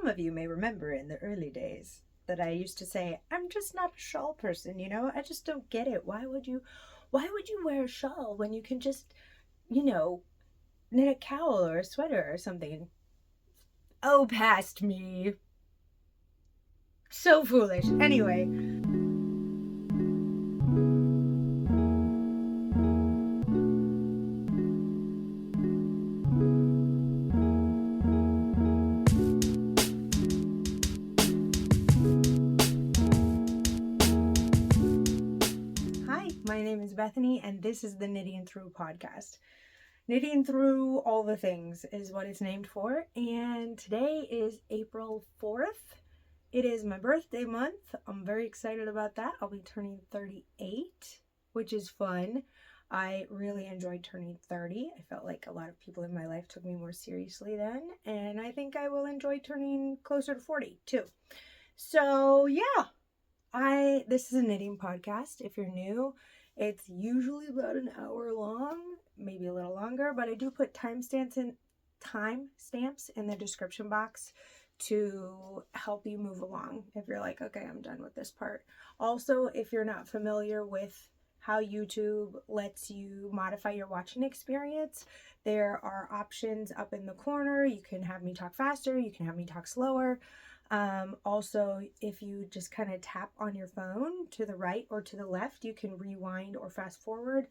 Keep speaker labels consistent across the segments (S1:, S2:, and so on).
S1: of you may remember in the early days that I used to say, I'm just not a shawl person, I just don't get it. Why would you wear a shawl when you can just, knit a cowl or a sweater or something? Oh, past me. So foolish. Anyway. Hi, my name is Bethany, and this is the KnittingThru podcast. Knitting through all the things is what it's named for, and today is April 4th. It is my birthday month. I'm very excited about that. I'll be turning 38, which is fun. I really enjoyed turning 30. I felt like a lot of people in my life took me more seriously then, and I think I will enjoy turning closer to 40 too. So yeah, this is a knitting podcast. If you're new, it's usually about an hour long, maybe a little longer, but I do put timestamps in the description box to help you move along if you're like, okay, I'm done with this part. Also, if you're not familiar with how YouTube lets you modify your watching experience, there are options up in the corner. You can have me talk faster, you can have me talk slower. Also, if you just kind of tap on your phone to the right or to the left, you can rewind or fast forward.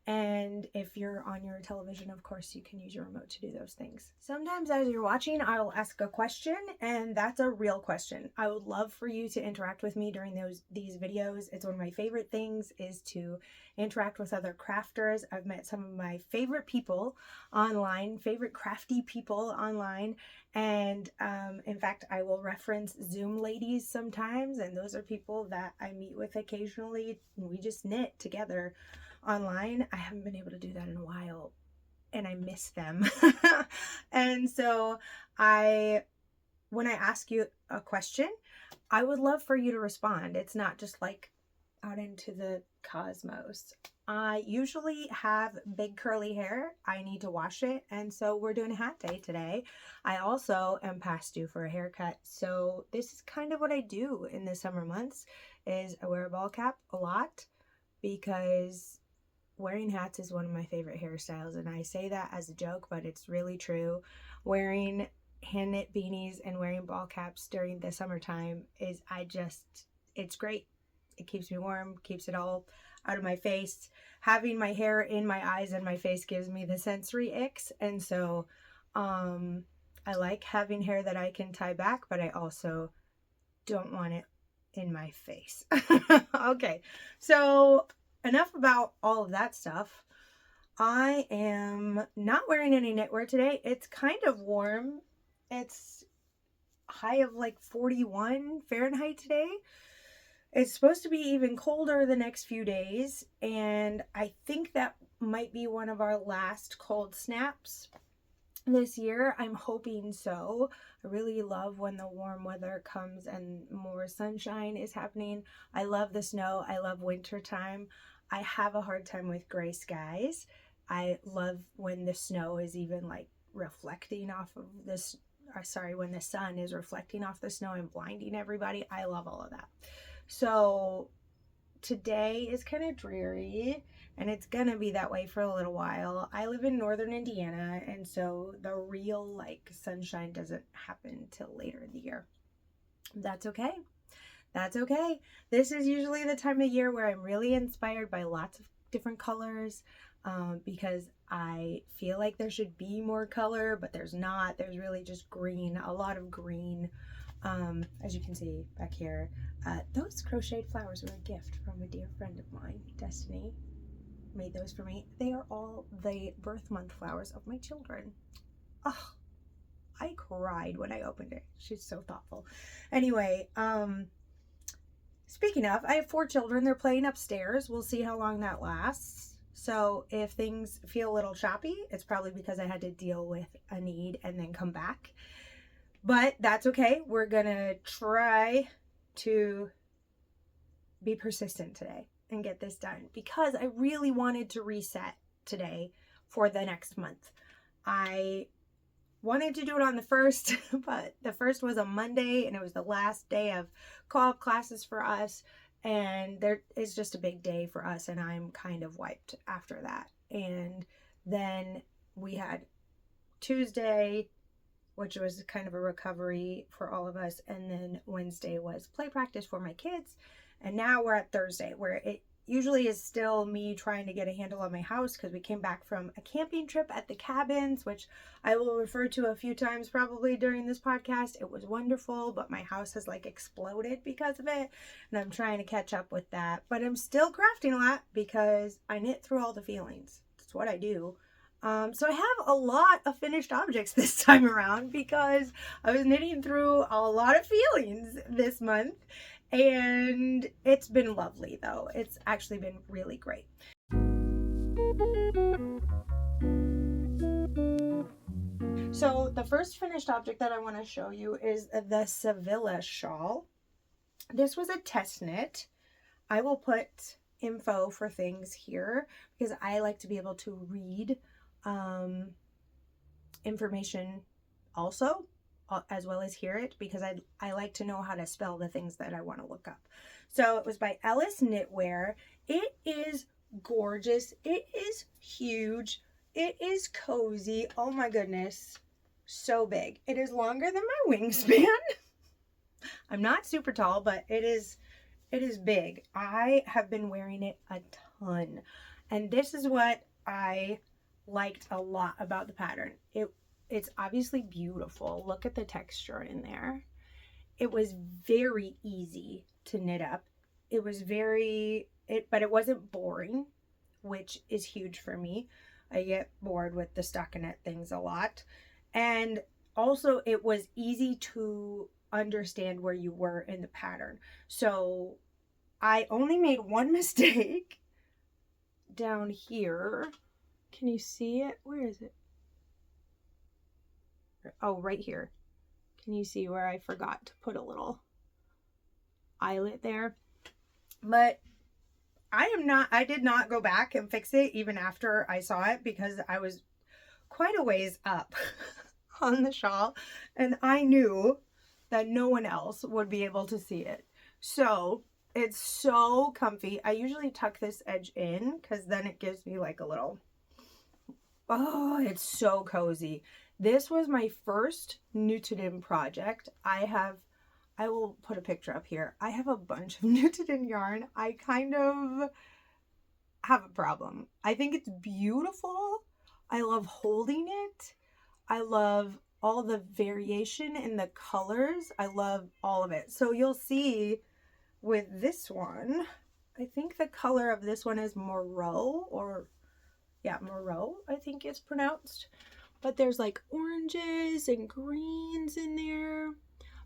S1: And if you're on your television, of course, you can use your remote to do those things. Sometimes as you're watching, I'll ask a question, and that's a real question. I would love for you to interact with me during these videos. It's one of my favorite things is to interact with other crafters. I've met some of my favorite people online, favorite crafty people online. And in fact, I will reference Zoom ladies sometimes, and those are people that I meet with occasionally. We just knit together online. I haven't been able to do that in a while, and I miss them. And so when I ask you a question, I would love for you to respond. It's not just like out into the cosmos. I usually have big curly hair. I need to wash it, and so we're doing a hat day today. I also am past due for a haircut, so this is kind of what I do in the summer months is I wear a ball cap a lot because wearing hats is one of my favorite hairstyles, and I say that as a joke, but it's really true. Wearing hand knit beanies and wearing ball caps during the summertime it's great. It keeps me warm, keeps it all out of my face. Having my hair in my eyes and my face gives me the sensory icks, and so I like having hair that I can tie back, but I also don't want it in my face. Okay, so enough about all of that stuff. I am not wearing any knitwear today. It's kind of warm. It's high of like 41 Fahrenheit today. It's supposed to be even colder the next few days, and I think that might be one of our last cold snaps this year. I'm hoping so. I really love when the warm weather comes and more sunshine is happening. I love the snow. I love winter time. I have a hard time with gray skies. I love when the snow is even like reflecting off of this, when the sun is reflecting off the snow and blinding everybody. I love all of that. So today is kind of dreary, and it's gonna be that way for a little while. I live in northern Indiana, and so the real like sunshine doesn't happen till later in the year. That's okay. That's okay. This is usually the time of year where I'm really inspired by lots of different colors, because I feel like there should be more color, but there's not. There's really just green, a lot of green. As you can see back here, those crocheted flowers were a gift from a dear friend of mine. Destiny made those for me. They are all the birth month flowers of my children. Oh, I cried when I opened it. She's so thoughtful. Anyway, speaking of, I have 4 children. They're playing upstairs. We'll see how long that lasts. So if things feel a little choppy, it's probably because I had to deal with a need and then come back. But that's okay. We're gonna try to be persistent today and get this done because I really wanted to reset today for the next month. I wanted to do it on the 1st, but the 1st was a Monday and it was the last day of co-op classes for us. And there is just a big day for us, and I'm kind of wiped after that. And then we had Tuesday, which was kind of a recovery for all of us. And then Wednesday was play practice for my kids. And now we're at Thursday, where it usually is still me trying to get a handle on my house because we came back from a camping trip at the cabins, which I will refer to a few times probably during this podcast. It was wonderful, but my house has like exploded because of it, and I'm trying to catch up with that. But I'm still crafting a lot because I knit through all the feelings. That's what I do. So I have a lot of finished objects this time around because I was knitting through a lot of feelings this month. And it's been lovely, though. It's actually been really great. So the first finished object that I want to show you is the Sevilla shawl. This was a test knit. I will put info for things here because I like to be able to read information also, as well as hear it, because I like to know how to spell the things that I want to look up. So it was by Ellis Knitwear. It is gorgeous. It is huge. It is cozy. Oh my goodness. So big. It is longer than my wingspan. I'm not super tall, but it is big. I have been wearing it a ton. And this is what I liked a lot about the pattern. It's obviously beautiful. Look at the texture in there. It was very easy to knit up. It was but it wasn't boring, which is huge for me. I get bored with the stockinette things a lot. And also it was easy to understand where you were in the pattern. So I only made one mistake down here. Can you see it? Where is it? Oh, right here. Can you see where I forgot to put a little eyelet there? But I did not go back and fix it even after I saw it because I was quite a ways up on the shawl and I knew that no one else would be able to see it. So it's so comfy. I usually tuck this edge in because then it gives me like a little, oh, it's so cozy. This was my first Nutiden project. I will put a picture up here. I have a bunch of Nutiden yarn. I kind of have a problem. I think it's beautiful. I love holding it. I love all the variation in the colors. I love all of it. So you'll see with this one, I think the color of this one is Moreau, or yeah, Moreau, I think it's pronounced. But there's like oranges and greens in there.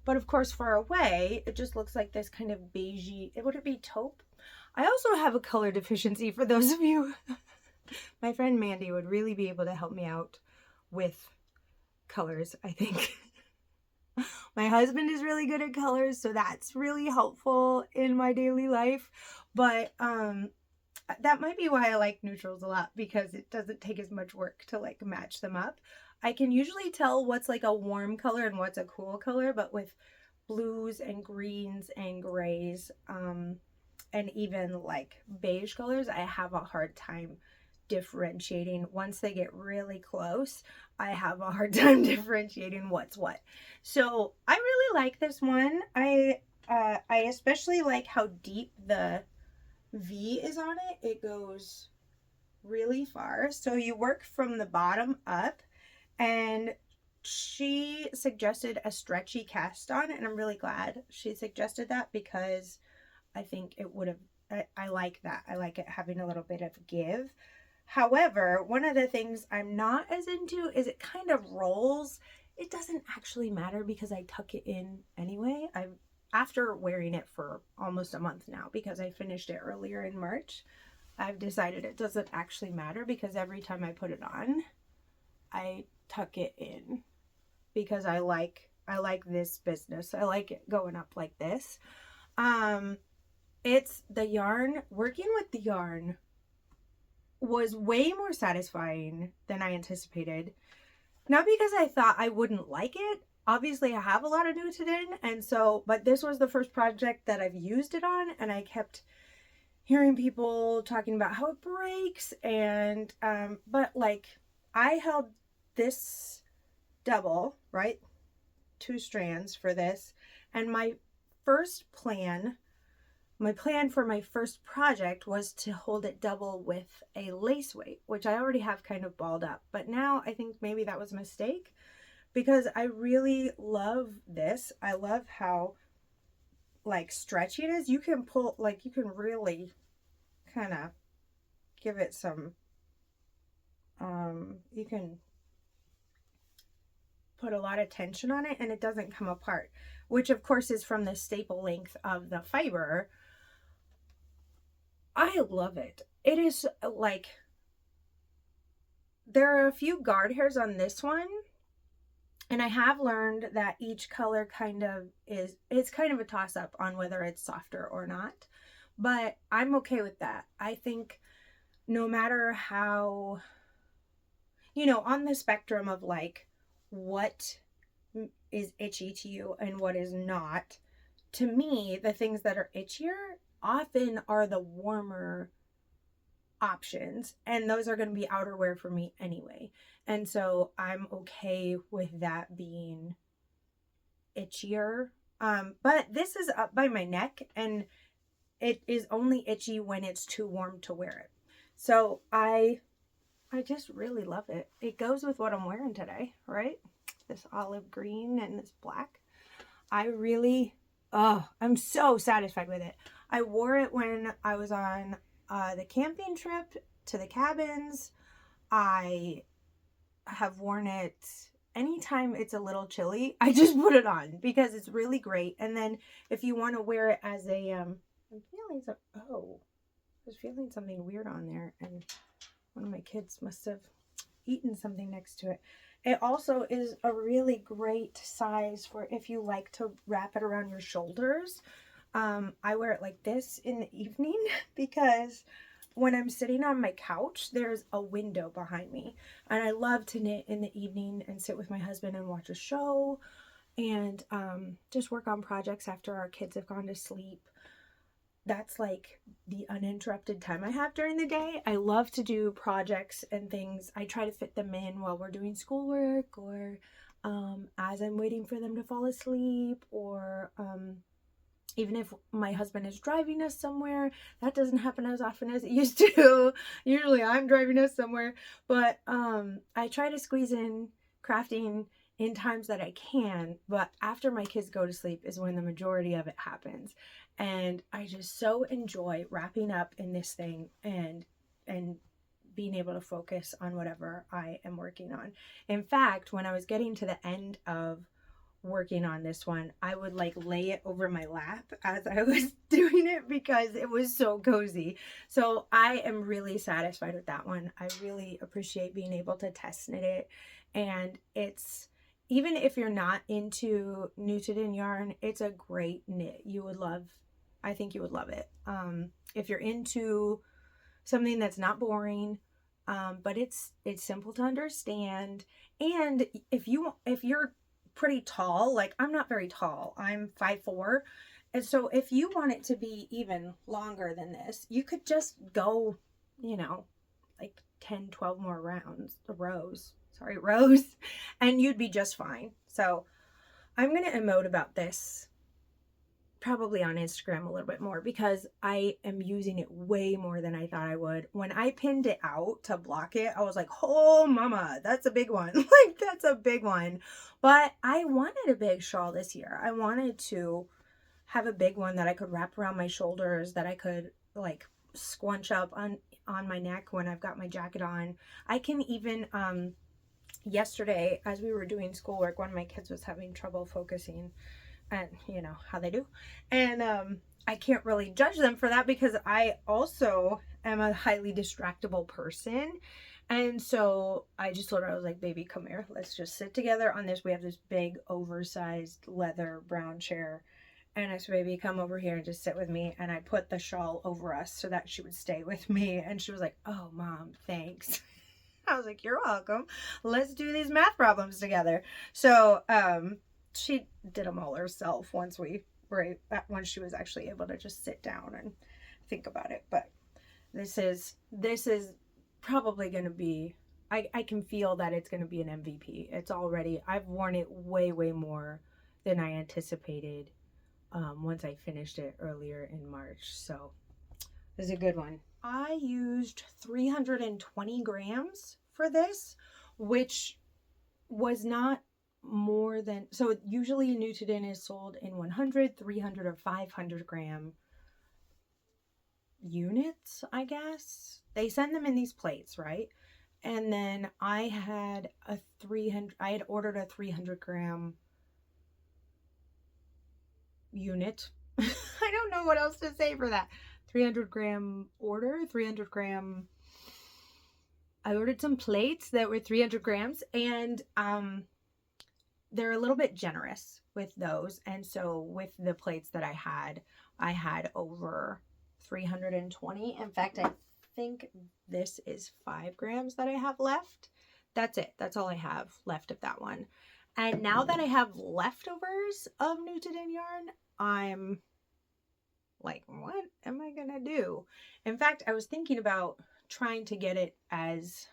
S1: But of course, far away, it just looks like this kind of beigey, would it be taupe? I also have a color deficiency for those of you. My friend Mandy would really be able to help me out with colors, I think. My husband is really good at colors, so that's really helpful in my daily life. But that might be why I like neutrals a lot, because it doesn't take as much work to like match them up. I can usually tell what's like a warm color and what's a cool color, but with blues and greens and grays, and even like beige colors, I have a hard time differentiating. Once they get really close, I have a hard time differentiating what's what. So I really like this one. I especially like how deep the V is on it. It goes really far. So you work from the bottom up, and she suggested a stretchy cast on, and I'm really glad she suggested that because I think it would have, I like that. I like it having a little bit of give. However, one of the things I'm not as into is it kind of rolls. It doesn't actually matter because I tuck it in anyway. After wearing it for almost a month now, because I finished it earlier in March, I've decided it doesn't actually matter because every time I put it on, I tuck it in because I like this business. I like it going up like this. It's the yarn, working with the yarn was way more satisfying than I anticipated. Not because I thought I wouldn't like it. Obviously, I have a lot of Nutiden, and so, but this was the first project that I've used it on, and I kept hearing people talking about how it breaks, and, but like, I held this double, right? 2 strands for this, and my plan for my first project was to hold it double with a lace weight, which I already have kind of balled up. But now I think maybe that was a mistake because I really love this. I love how like stretchy it is. You can pull, like you can really kind of give it some, you can put a lot of tension on it and it doesn't come apart, which of course is from the staple length of the fiber. I love it. It is like, there are a few guard hairs on this one, and I have learned that each color kind of is, it's kind of a toss up on whether it's softer or not, but I'm okay with that. I think no matter how, you know, on the spectrum of like what is itchy to you and what is not, to me, the things that are itchier often are the warmer options, and those are going to be outerwear for me anyway, and so I'm okay with that being itchier. But this is up by my neck and it is only itchy when it's too warm to wear it, so I just really love it. It goes with what I'm wearing today, right? This olive green and this black. I really, oh, I'm so satisfied with it. I wore it when I was on the camping trip to the cabins. I have worn it anytime it's a little chilly. I just put it on because it's really great. And then if you want to wear it as a, I'm feeling some, oh, I was feeling something weird on there, and one of my kids must have eaten something next to it. It also is a really great size for if you like to wrap it around your shoulders. I wear it like this in the evening because when I'm sitting on my couch, there's a window behind me, and I love to knit in the evening and sit with my husband and watch a show and just work on projects after our kids have gone to sleep. That's like the uninterrupted time I have during the day. I love to do projects and things. I try to fit them in while we're doing schoolwork, or as I'm waiting for them to fall asleep, or even if my husband is driving us somewhere. That doesn't happen as often as it used to. Usually I'm driving us somewhere, but I try to squeeze in crafting in times that I can, but after my kids go to sleep is when the majority of it happens. And I just so enjoy wrapping up in this thing and being able to focus on whatever I am working on. In fact, when I was getting to the end of working on this one, I would like lay it over my lap as I was doing it because it was so cozy. So I am really satisfied with that one. I really appreciate being able to test knit it, and it's, even if you're not into Nutiden yarn, it's a great knit. You would love, I think you would love it. If you're into something that's not boring, but it's simple to understand, and if you're pretty tall, like I'm not very tall, I'm 5'4", and so if you want it to be even longer than this, you could just go, you know, like 10-12 more rows, and you'd be just fine. So I'm gonna emote about this probably on Instagram a little bit more because I am using it way more than I thought I would. When I pinned it out to block it, I was like, oh mama, that's a big one. Like, that's a big one. But I wanted a big shawl this year. I wanted to have a big one that I could wrap around my shoulders, that I could like squunch up on my neck when I've got my jacket on. I can even, yesterday as we were doing schoolwork, one of my kids was having trouble focusing, and you know how they do, and I can't really judge them for that because I also am a highly distractible person. And so I just told her, I was like, baby, come here, let's just sit together on this. We have this big oversized leather brown chair, and I said, baby, come over here and just sit with me. And I put the shawl over us so that she would stay with me, and she was like, oh mom, thanks. I was like, you're welcome. Let's do these math problems together. So she did them all herself once she was actually able to just sit down and think about it. But this is probably going to be, I can feel that it's going to be an MVP. It's already, I've worn it way more than I anticipated once I finished it earlier in March. So this is a good one. I used 320 grams for this, which was not more than, so usually Nutiden is sold in 100, 300, or 500 gram units, I guess. They send them in these plates, right? And then I had ordered a 300 gram unit. I don't know what else to say for that. 300 gram order, 300 gram. I ordered some plates that were 300 grams, and they're a little bit generous with those. And so with the plates that I had over 320. In fact, I think this is 5 grams that I have left. That's it. That's all I have left of that one. And now that I have leftovers of Nutiden yarn, I'm like, what am I gonna do? In fact, I was thinking about trying to get it as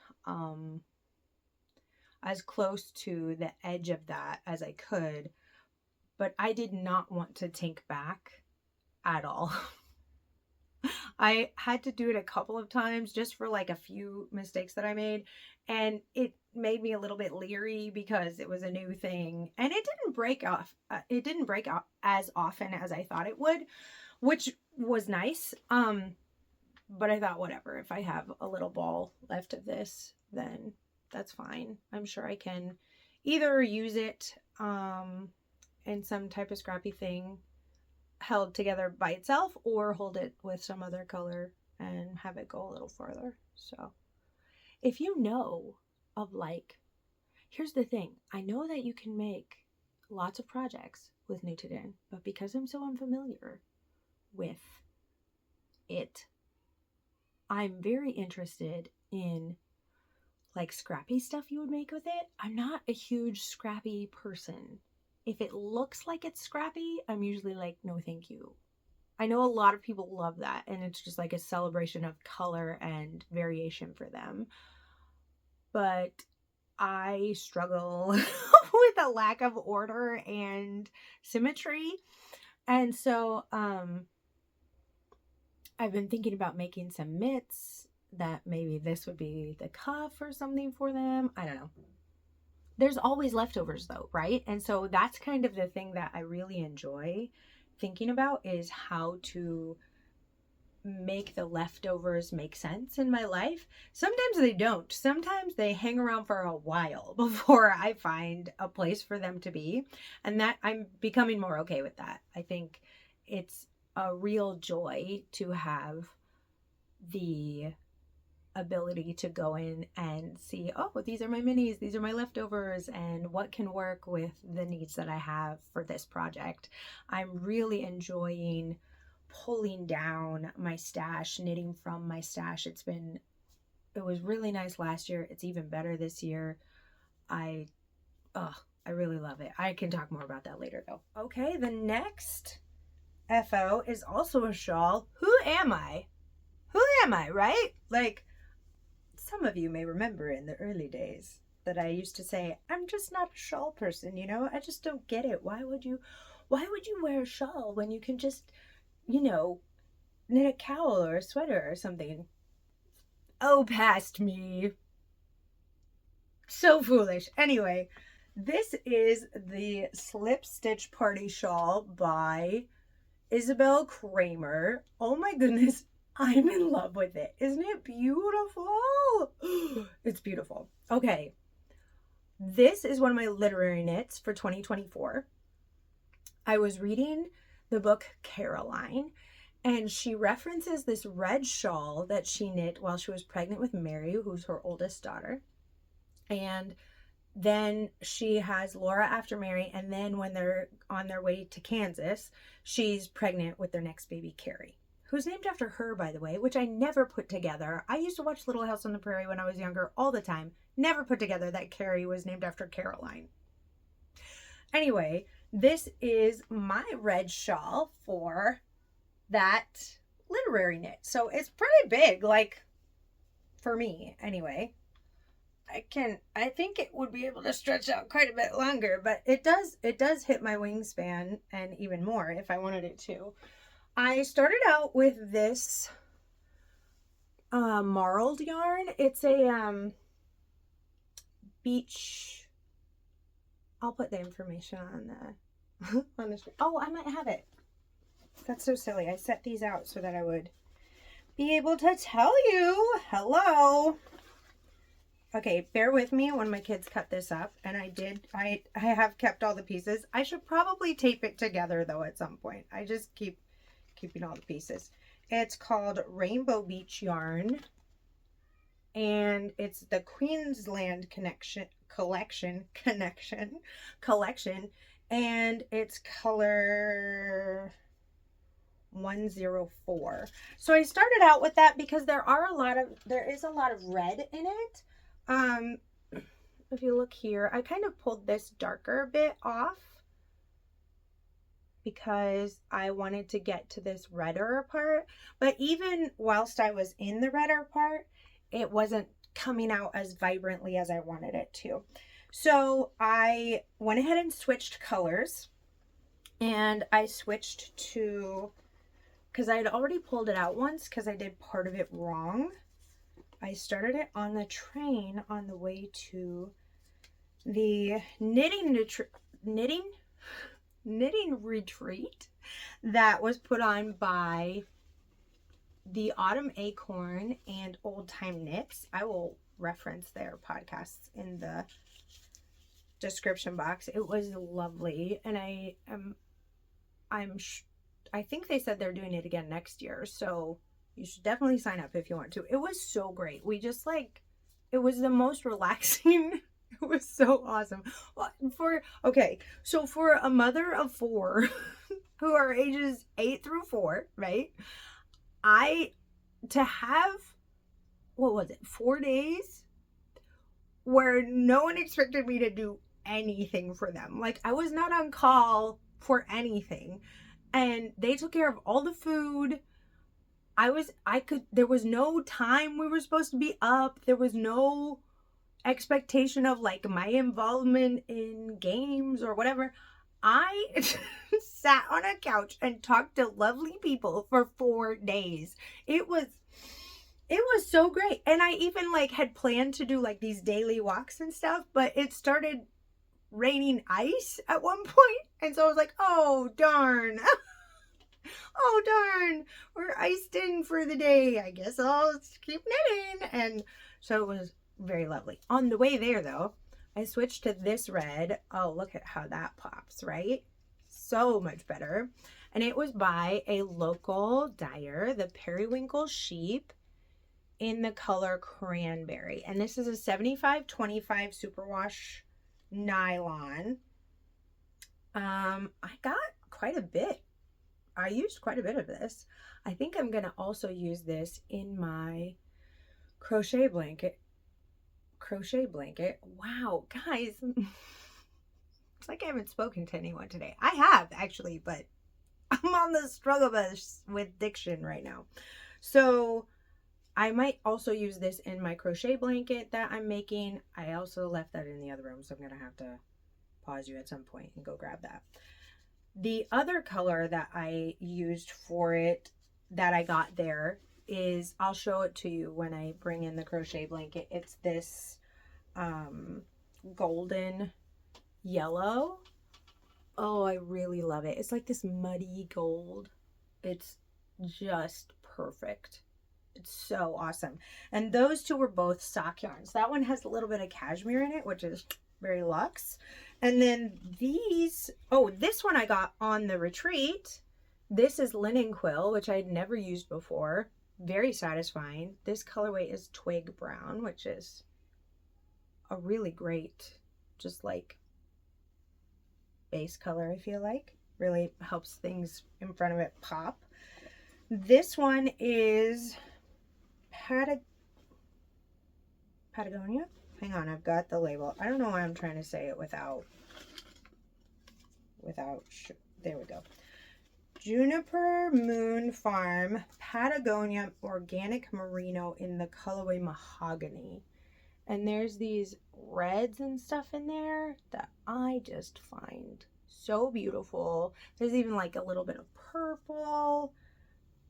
S1: close to the edge of that as I could, but I did not want to take back at all. I had to do it a couple of times just for like a few mistakes that I made, and it made me a little bit leery because it was a new thing, and it didn't break off. It didn't break out as often as I thought it would, which was nice. But I thought, whatever, if I have a little ball left of this, then that's fine. I'm sure I can either use it in some type of scrappy thing held together by itself, or hold it with some other color and have it go a little further. So if you know of, like, here's the thing, I know that you can make lots of projects with Nutiden, but because I'm so unfamiliar with it, I'm very interested in like scrappy stuff you would make with it. I'm not a huge scrappy person. If it looks like it's scrappy, I'm usually like, no, thank you. I know a lot of people love that, and it's just like a celebration of color and variation for them. But I struggle with a lack of order and symmetry. And so I've been thinking about making some mitts that maybe this would be the cuff or something for them. I don't know. There's always leftovers though, right? And so that's kind of the thing that I really enjoy thinking about, is how to make the leftovers make sense in my life. Sometimes they don't. Sometimes they hang around for a while before I find a place for them to be. And that I'm becoming more okay with that. I think it's a real joy to have the ability to go in and see, oh, these are my minis, these are my leftovers, and what can work with the needs that I have for this project. I'm really enjoying pulling down my stash, knitting from my stash. It was really nice last year. It's even better this year. I really love it. I can talk more about that later though. Okay, the next FO is also a shawl. Who am I? Who am I, right? Like, some of you may remember in the early days that I used to say, I'm just not a shawl person, you know? I just don't get it. Why would you wear a shawl when you can just, you know, knit a cowl or a sweater or something? Oh, past me. So foolish. Anyway, this is the Slip Stitch Party Shawl by Isabel Kramer. Oh my goodness, I'm in love with it. Isn't it beautiful? It's beautiful. Okay, this is one of my literary knits for 2024. I was reading the book Caroline, and she references this red shawl that she knit while she was pregnant with Mary, who's her oldest daughter. And then she has Laura after Mary, and then when they're on their way to Kansas, she's pregnant with their next baby, Carrie. who's named after her, by the way, which I never put together. I used to watch Little House on the Prairie when I was younger all the time. Never put together that Carrie was named after Caroline. Anyway, this is my red shawl for that literary knit. So it's pretty big, like, for me anyway. I think it would be able to stretch out quite a bit longer, but it does hit my wingspan and even more if I wanted it to. I started out with this marled yarn. It's a beach. I'll put the information on the on the screen. Oh, I might have it. That's so silly. I set these out so that I would be able to tell you. Hello. Okay, bear with me when my kids cut this up, and I have kept all the pieces. I should probably tape it together though at some point. I just keeping all the pieces. It's called Rainbow Beach Yarn, and it's the Queensland collection, and it's color 104. So I started out with that because there is a lot of red in it. If you look here, I kind of pulled this darker bit off because I wanted to get to this redder part, but even whilst I was in the redder part, it wasn't coming out as vibrantly as I wanted it to. So I went ahead and switched colors, and I switched to, because I had already pulled it out once because I did part of it wrong. I started it on the train on the way to the knitting retreat that was put on by the Autumn Acorn and Old Time Knits. I will reference their podcasts in the description box. It was lovely, and I think they said they're doing it again next year, so you should definitely sign up if you want to. It was so great. We just it was the most relaxing. It was so awesome. So for a mother of 4 who are ages 8 through 4, right? To have, what was it, 4 days where no one expected me to do anything for them. Like, I was not on call for anything. And they took care of all the food. There was no time we were supposed to be up. There was no expectation of like my involvement in games or whatever. I sat on a couch and talked to lovely people for 4 days. It was so great. And I even had planned to do these daily walks and stuff, but it started raining ice at one point. And so I was like, oh, darn. Oh, darn. We're iced in for the day. I guess I'll keep knitting. And so it was very lovely. On the way there, though, I switched to this red. Oh, look at how that pops, right? So much better. And it was by a local dyer, the Periwinkle Sheep, in the color Cranberry. And this is a 75-25 superwash nylon. I got quite a bit. I used quite a bit of this. I think I'm going to also use this in my crochet blanket. Wow, guys. It's like I haven't spoken to anyone today. I have, actually, but I'm on the struggle bus with diction right now. So I might also use this in my crochet blanket that I'm making. I also left that in the other room, so I'm going to have to pause you at some point and go grab that. The other color that I used for it that I got there is, I'll show it to you when I bring in the crochet blanket. It's this golden yellow. Oh, I really love it. It's like this muddy gold. It's just perfect. It's so awesome. And those two were both sock yarns. That one has a little bit of cashmere in it, which is very luxe. And then these, this one I got on the retreat. This is linen quill, which I had never used before. Very satisfying. This colorway is twig brown, which is a really great, just base color, I feel like. Really helps things in front of it pop. This one is Patagonia. Hang on, I've got the label. I don't know why I'm trying to say it without. There we go. Juniper Moon Farm Patagonia Organic Merino in the colorway Mahogany. And there's these reds and stuff in there that I just find so beautiful. There's even like a little bit of purple.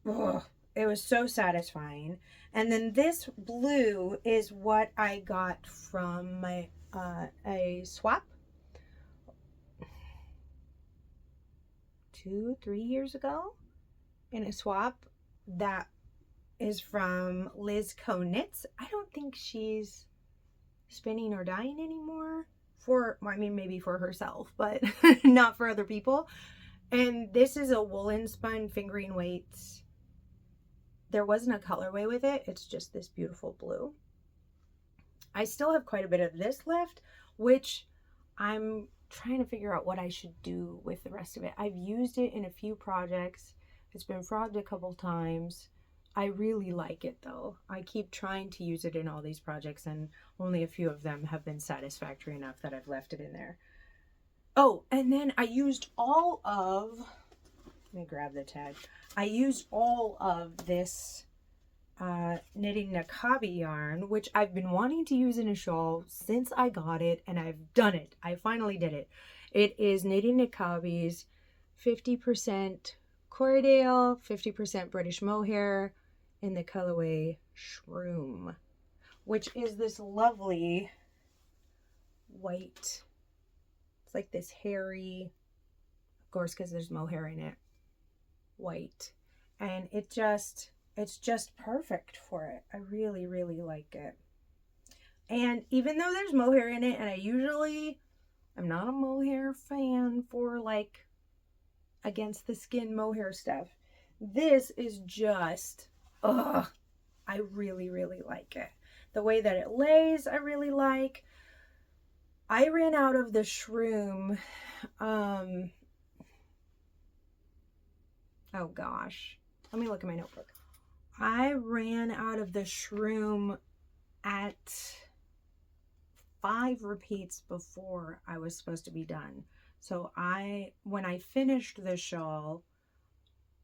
S1: Ugh, it was so satisfying. And then this blue is what I got from my a swap 2-3 years ago, in a swap that is from Liz Knits. I don't think she's spinning or dyeing anymore, maybe for herself, but not for other people. And this is a woolen spun fingering weights. There wasn't a colorway with it. It's just this beautiful blue. I still have quite a bit of this left, which I'm trying to figure out what I should do with the rest of it. I've used it in a few projects. It's been frogged a couple times. I really like it though. I keep trying to use it in all these projects and only a few of them have been satisfactory enough that I've left it in there. Oh, and then I used all of, let me grab the tag. I used all of this Knitting Nakabi yarn, which I've been wanting to use in a shawl since I got it, and I've done it. I finally did it. It is Knitting Nakabi's 50% Corriedale, 50% British mohair in the colorway Shroom, which is this lovely white. It's like this hairy, of course, because there's mohair in it, white. And it's just perfect for it. I really, really like it. And even though there's mohair in it, and I'm not a mohair fan for like against the skin mohair stuff, this is just, I really, really like it. The way that it lays, I really like. I ran out of the Shroom, oh gosh, let me look at my notebook. I ran out of the Shroom at 5 repeats before I was supposed to be done. So when I finished the shawl,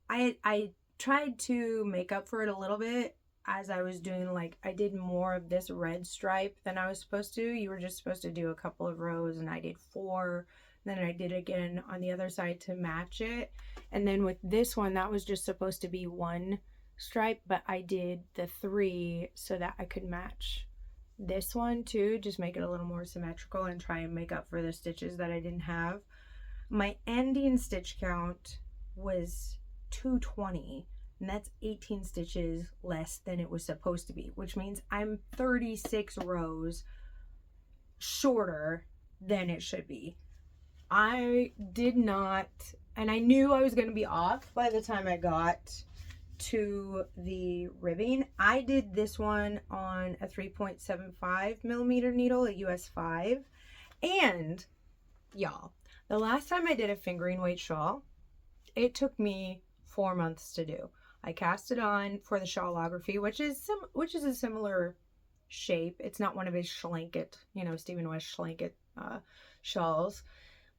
S1: I tried to make up for it a little bit as I was doing, like, I did more of this red stripe than I was supposed to. You were just supposed to do a couple of rows, and I did 4. Then I did again on the other side to match it. And then with this one, that was just supposed to be 1 stripe, but I did the 3 so that I could match this one too, just make it a little more symmetrical and try and make up for the stitches that I didn't have. My ending stitch count was 220, and that's 18 stitches less than it was supposed to be, which means I'm 36 rows shorter than it should be. I did not, and I knew I was going to be off by the time I got to the ribbing. I did this one on a 3.75 millimeter needle, a US 5. And y'all, the last time I did a fingering weight shawl, it took me 4 months to do. I cast it on for the shawlography, which is a similar shape. It's not one of his Schlanket, Stephen West Schlanket shawls,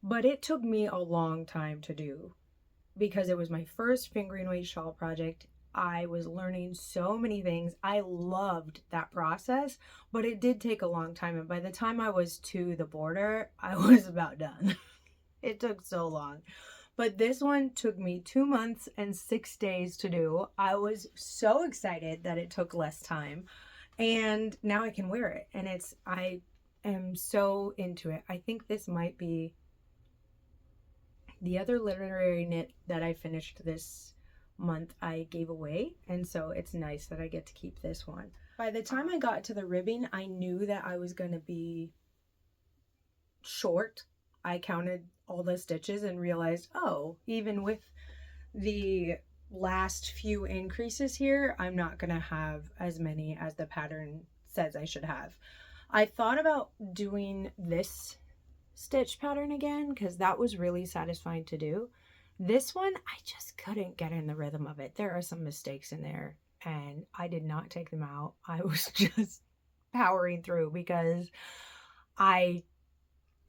S1: but it took me a long time to do because it was my first fingering weight shawl project. I was learning so many things. I loved that process, but it did take a long time. And by the time I was to the border, I was about done. It took so long. But this one took me 2 months and 6 days to do. I was so excited that it took less time. And now I can wear it. And I am so into it. I think this might be the other literary knit that I finished this month I gave away, and so it's nice that I get to keep this one. By the time I got to the ribbing, I knew that I was going to be short. I counted all the stitches and realized, oh, even with the last few increases here, I'm not going to have as many as the pattern says I should have. I thought about doing this stitch pattern again because that was really satisfying to do. This one, I just couldn't get in the rhythm of it. There are some mistakes in there, and I did not take them out. I was just powering through because I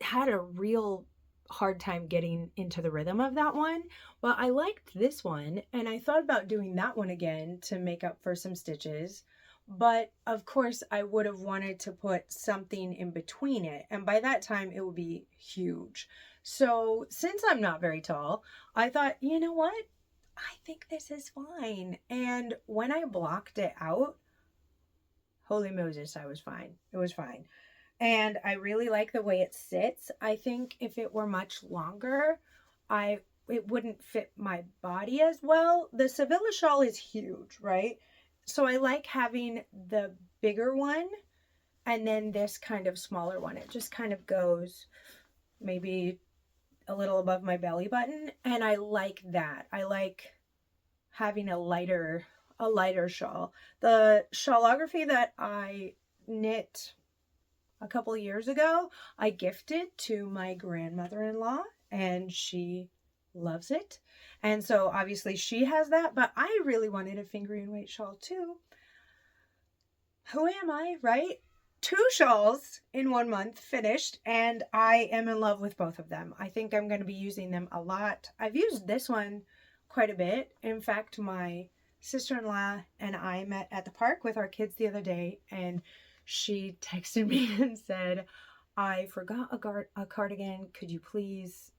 S1: had a real hard time getting into the rhythm of that one. But I liked this one, and I thought about doing that one again to make up for some stitches. But of course, I would have wanted to put something in between it, and by that time it would be huge. So since I'm not very tall, I thought, you know what? I think this is fine. And when I blocked it out, holy Moses, I was fine. It was fine. And I really like the way it sits. I think if it were much longer, it wouldn't fit my body as well. The Sevilla shawl is huge, right? So I like having the bigger one and then this kind of smaller one. It just kind of goes maybe a little above my belly button, and I like that. I like having a lighter shawl. The shawlography that I knit a couple years ago, I gifted to my grandmother-in-law, and she loves it. And so obviously she has that, but I really wanted a fingering weight shawl too. Who am I, right? 2 shawls in 1 month finished, and I am in love with both of them. I think I'm going to be using them a lot. I've used this one quite a bit. In fact, my sister-in-law and I met at the park with our kids the other day, and she texted me and said, I forgot a cardigan. Could you please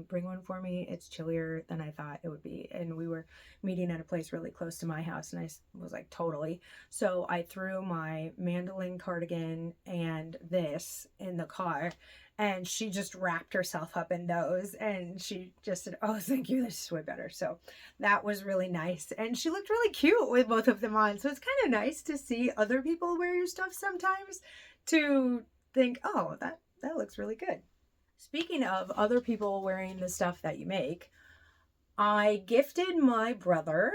S1: bring one for me? It's chillier than I thought it would be. And we were meeting at a place really close to my house, and I was like, totally. So I threw my mandolin cardigan and this in the car, and she just wrapped herself up in those, and she just said, oh, thank you, this is way better. So that was really nice, and she looked really cute with both of them on. So it's kind of nice to see other people wear your stuff sometimes, to think, oh, that looks really good. Speaking of other people wearing the stuff that you make, I gifted my brother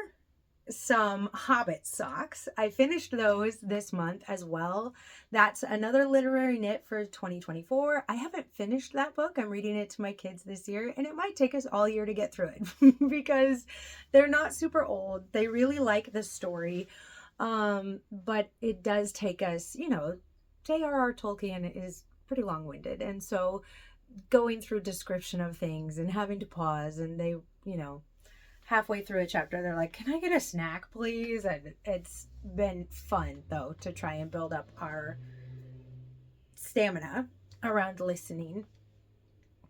S1: some Hobbit socks. I finished those this month as well. That's another literary knit for 2024. I haven't finished that book. I'm reading it to my kids this year, and it might take us all year to get through it because they're not super old. They really like the story, but it does take us, J.R.R. Tolkien is pretty long-winded, and so going through description of things and having to pause, and they, halfway through a chapter, they're like, can I get a snack, please? And it's been fun, though, to try and build up our stamina around listening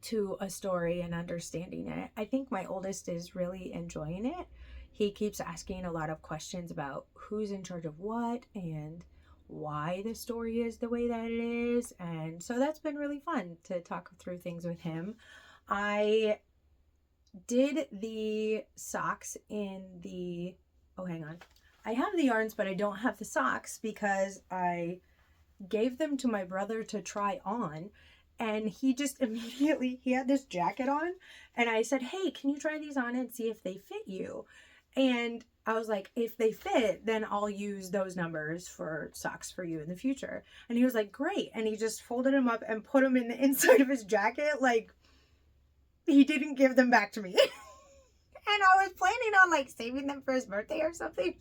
S1: to a story and understanding it. I think my oldest is really enjoying it. He keeps asking a lot of questions about who's in charge of what and why the story is the way that it is, and so that's been really fun to talk through things with him. I did the socks in the hang on, I have the yarns but I don't have the socks because I gave them to my brother to try on, and he just immediately, he had this jacket on, and I said, hey, can you try these on and see if they fit you? And I was like, if they fit, then I'll use those numbers for socks for you in the future. And he was like, great. And he just folded them up and put them in the inside of his jacket. Like, he didn't give them back to me. And I was planning on saving them for his birthday or something.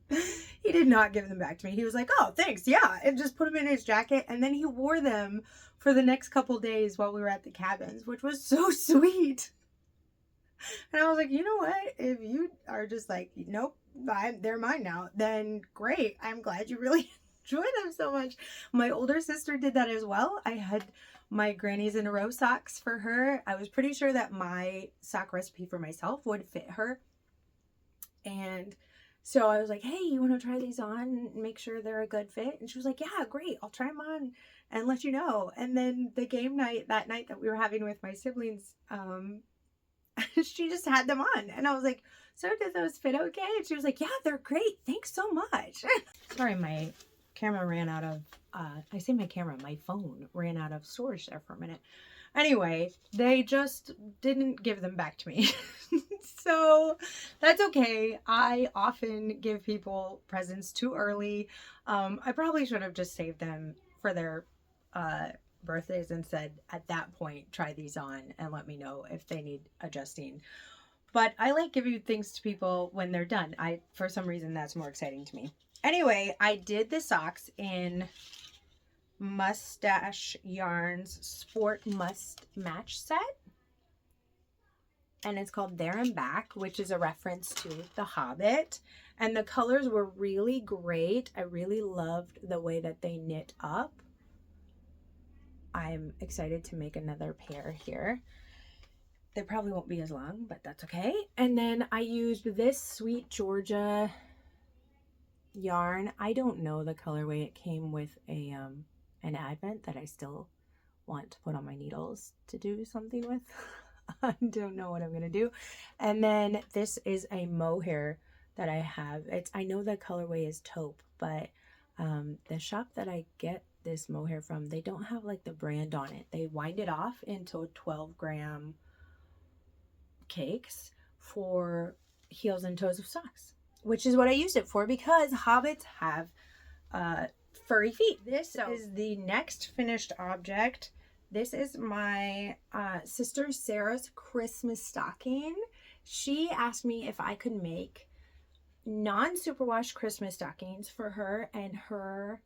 S1: He did not give them back to me. He was like, oh, thanks. Yeah. And just put them in his jacket. And then he wore them for the next couple days while we were at the cabins, which was so sweet. And I was like, you know what? If you are just like, nope, they're mine now, then great. I'm glad you really enjoy them so much. My older sister did that as well. I had my grannies in a row socks for her. I was pretty sure that my sock recipe for myself would fit her. And so I was like, hey, you want to try these on and make sure they're a good fit? And she was like, yeah, great. I'll try them on and let you know. And then the game night, that night that we were having with my siblings, she just had them on, and I was like, so did those fit okay? And she was like, yeah, they're great, thanks so much. Sorry, my camera ran out of my phone ran out of storage there for a minute. Anyway, they just didn't give them back to me. So that's okay. I often give people presents too early. I probably should have just saved them for their birthdays and said at that point, try these on and let me know if they need adjusting. But I like giving things to people when they're done. For some reason, that's more exciting to me. Anyway, I did the socks in Mustache Yarns Sport Must Match set. And it's called There and Back, which is a reference to The Hobbit. And the colors were really great. I really loved the way that they knit up. I'm excited to make another pair here. They probably won't be as long, but that's okay. And then I used this Sweet Georgia yarn. I don't know the colorway. It came with an advent that I still want to put on my needles to do something with. I don't know what I'm gonna do. And then this is a mohair that I have. I know the colorway is taupe, but the shop that I get this mohair from, they don't have like the brand on it. They wind it off into 12-gram cakes for heels and toes of socks, which is what I used it for because hobbits have furry feet. This is the next finished object. This is my sister Sarah's Christmas stocking. She asked me if I could make non-superwash Christmas stockings for her and her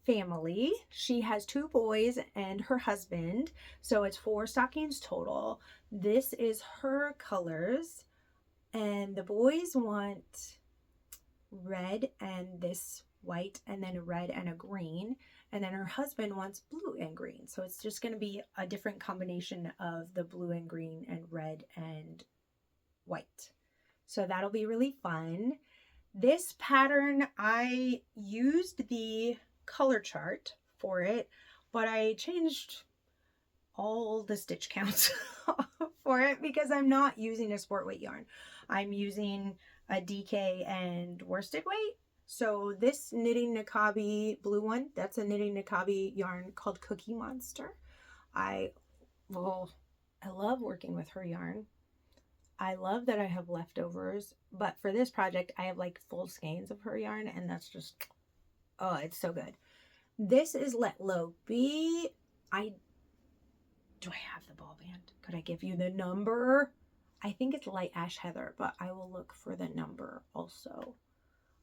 S1: family. She has 2 boys and her husband, so it's 4 stockings total. This is her colors, and the boys want red and this white and then a red and a green, and then her husband wants blue and green. So it's just going to be a different combination of the blue and green and red and white. So that'll be really fun. This pattern, I used the color chart for it, but I changed all the stitch counts for it because I'm not using a sport weight yarn. I'm using a DK and worsted weight. So this Knitting Nakabi blue one, that's a Knitting Nakabi yarn called Cookie Monster. I love working with her yarn. I love that I have leftovers, but for this project, I have like full skeins of her yarn, and that's just, oh, it's so good. This is Let Low Be. Do I have the ball band? Could I give you the number? I think it's Light Ash Heather, but I will look for the number also.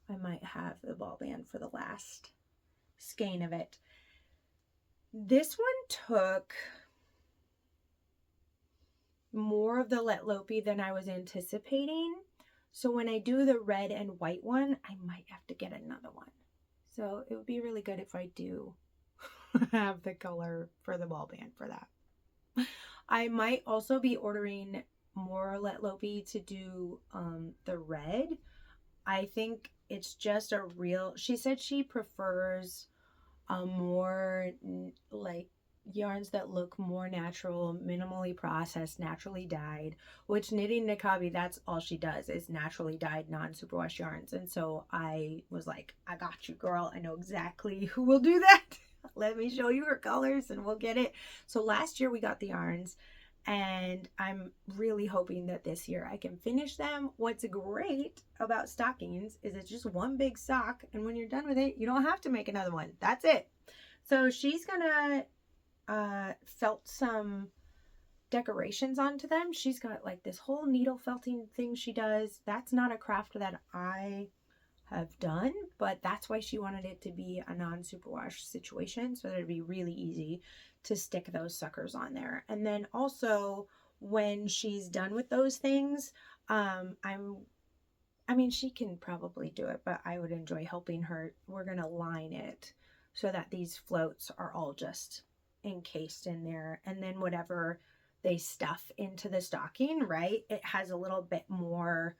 S1: I might have the ball band for the last skein of it. This one took more of the Let Low Be than I was anticipating. So when I do the red and white one, I might have to get another one. So it would be really good if I do have the color for the ball band for that. I might also be ordering more Let Low Be to do the red. I think it's just a real, she said she prefers a more like yarns that look more natural, minimally processed, naturally dyed, which Knitting Nakabi, that's all she does is naturally dyed non-superwash yarns. And so I was like, I got you, girl. I know exactly who will do that. Let me show you her colors and we'll get it. So last year we got the yarns, and I'm really hoping that this year I can finish them. What's great about stockings is it's just one big sock, and when you're done with it, you don't have to make another one. That's it. So she's gonna felt some decorations onto them. She's got like this whole needle felting thing she does. That's not a craft that I have done, but that's why she wanted it to be a non-superwash situation, so that it'd be really easy to stick those suckers on there. And then also when she's done with those things, I mean, she can probably do it, but I would enjoy helping her. We're gonna line it so that these floats are all just encased in there, and then whatever they stuff into the stocking, right, it has a little bit more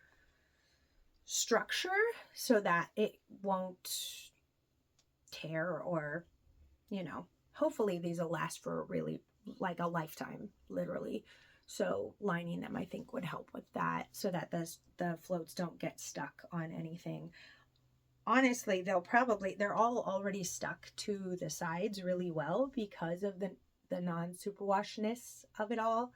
S1: structure so that it won't tear, or, you know, hopefully these will last for really like a lifetime, literally. So lining them, I think, would help with that, so that the floats don't get stuck on anything. Honestly, they're all already stuck to the sides really well because of the non-superwashness of it all.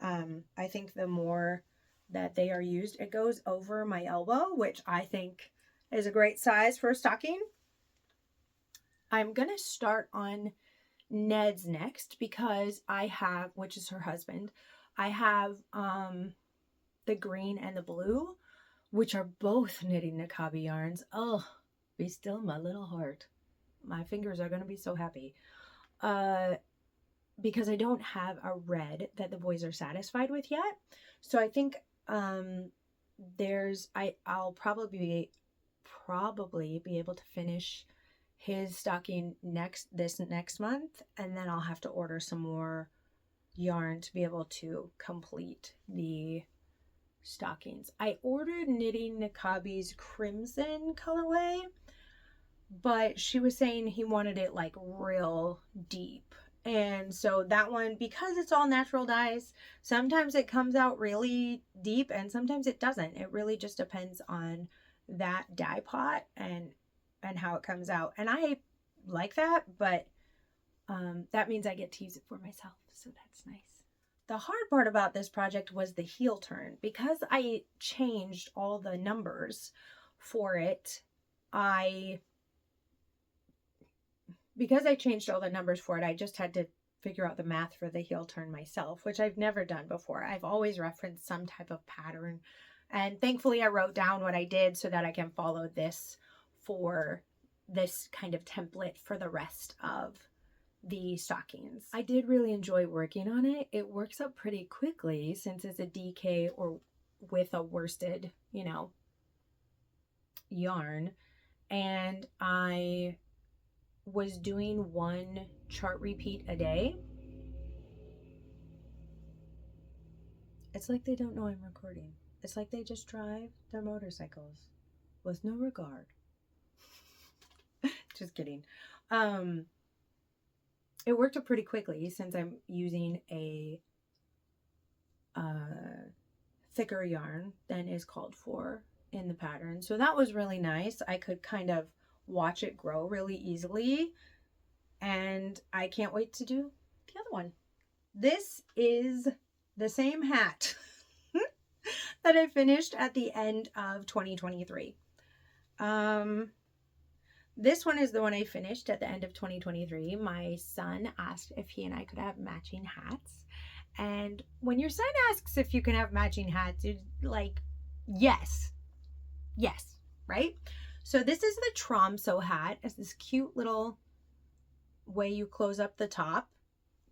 S1: I think the more that they are used, it goes over my elbow, which I think is a great size for a stocking. I'm gonna start on Ned's next because I have, which is her husband, I have the green and the blue, which are both knitting Nakabi yarns. Oh, be still my little heart. My fingers are going to be so happy. Because I don't have a red that the boys are satisfied with yet. So I think I'll probably be able to finish his stocking this next month, and then I'll have to order some more yarn to be able to complete the stockings. I ordered Knitting Nakabi's crimson colorway, but she was saying he wanted it like real deep. And so that one, because it's all natural dyes, sometimes it comes out really deep and sometimes it doesn't. It really just depends on that dye pot and how it comes out. And I like that, but that means I get to use it for myself. So that's nice. The hard part about this project was the heel turn. Because I changed all the numbers for it, I just had to figure out the math for the heel turn myself, which I've never done before. I've always referenced some type of pattern. And thankfully I wrote down what I did so that I can follow this for this kind of template for the rest of the stockings. I did really enjoy working on it. It works up pretty quickly since it's a DK or with a worsted, yarn. And I was doing one chart repeat a day. It's like they don't know I'm recording. It's like they just drive their motorcycles with no regard. Just kidding. It worked up pretty quickly since I'm using a thicker yarn than is called for in the pattern. So that was really nice. I could kind of watch it grow really easily, and I can't wait to do the other one. This is the same hat that I finished at the end of 2023. This one is the one I finished at the end of 2023. My son asked if he and I could have matching hats. And when your son asks if you can have matching hats, it's like, yes, right? So this is the Tromso hat. It's this cute little way you close up the top,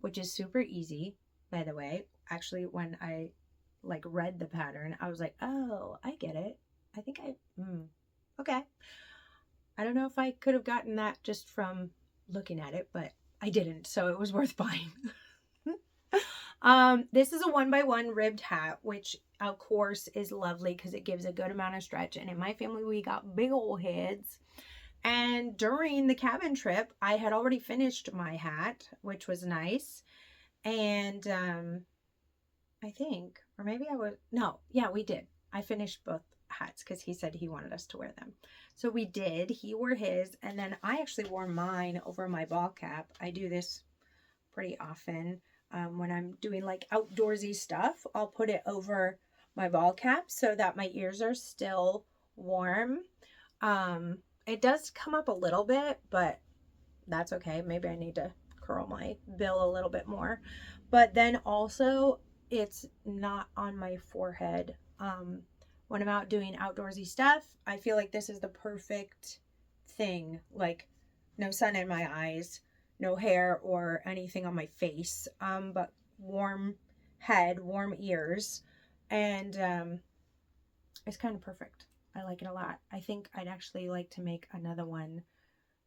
S1: which is super easy, by the way. Actually, when I read the pattern, I was like, oh, I get it. I think okay. I don't know if I could have gotten that just from looking at it, but I didn't, so it was worth buying. This is a 1x1 ribbed hat, which of course is lovely because it gives a good amount of stretch. And in my family, we got big old heads. And during the cabin trip, I had already finished my hat, which was nice. And I think, or maybe we did. I finished both hats because he said he wanted us to wear them. So we did. He wore his, and then I actually wore mine over my ball cap. I do this pretty often. When I'm doing outdoorsy stuff, I'll put it over my ball cap so that my ears are still warm. It does come up a little bit, but that's okay. Maybe I need to curl my bill a little bit more. But then also, it's not on my forehead. When I'm out doing outdoorsy stuff, I feel like this is the perfect thing. No sun in my eyes, no hair or anything on my face, but warm head, warm ears, and it's kind of perfect. I like it a lot. I think I'd actually like to make another one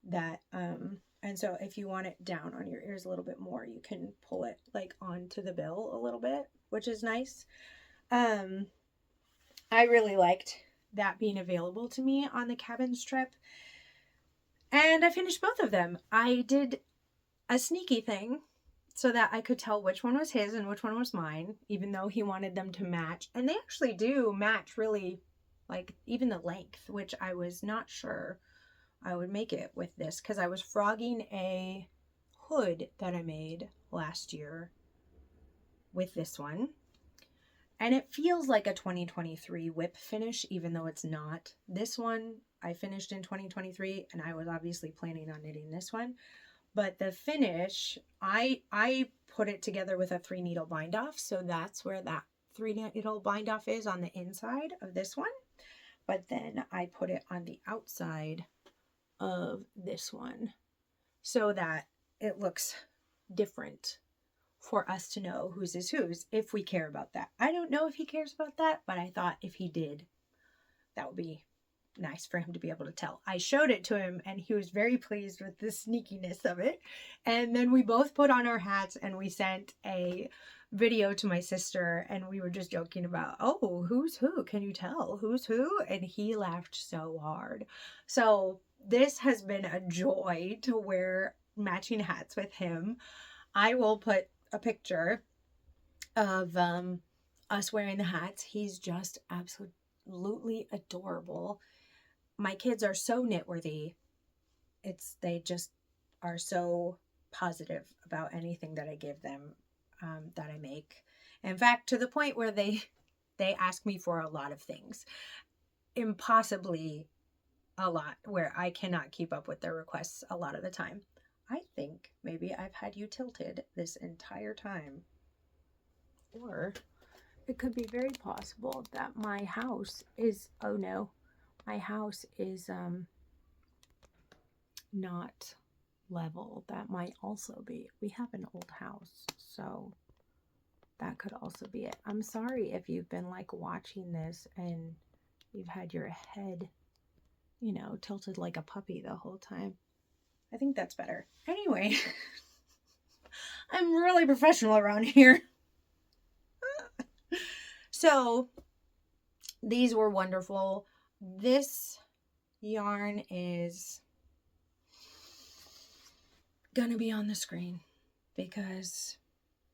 S1: that, and so if you want it down on your ears a little bit more, you can pull it onto the bill a little bit, which is nice. I really liked that being available to me on the cabins trip. And I finished both of them. I did a sneaky thing so that I could tell which one was his and which one was mine, even though he wanted them to match. And they actually do match really, even the length, which I was not sure I would make it with this because I was frogging a hood that I made last year with this one. And it feels like a 2023 whip finish, even though it's not. This one I finished in 2023, and I was obviously planning on knitting this one. But the finish, I put it together with a 3-needle bind off. So that's where that 3-needle bind off is, on the inside of this one. But then I put it on the outside of this one so that it looks different for us to know whose is whose, if we care about that. I don't know if he cares about that, but I thought if he did, that would be nice for him to be able to tell. I showed it to him and he was very pleased with the sneakiness of it. And then we both put on our hats and we sent a video to my sister, and we were just joking about, oh, who's who? Can you tell who's who? And he laughed so hard. So this has been a joy to wear matching hats with him. I will put a picture of us wearing the hats. He's just absolutely adorable. My kids are so knitworthy. They just are so positive about anything that I give them, that I make. In fact, to the point where they ask me for a lot of things. Impossibly a lot, where I cannot keep up with their requests a lot of the time. I think maybe I've had you tilted this entire time. Or it could be very possible that my house is, oh no, my house is not level. That might also be. We have an old house, so that could also be it. I'm sorry if you've been like watching this and you've had your head, you know, tilted like a puppy the whole time. I think that's better. Anyway, I'm really professional around here. So these were wonderful. This yarn is gonna be on the screen because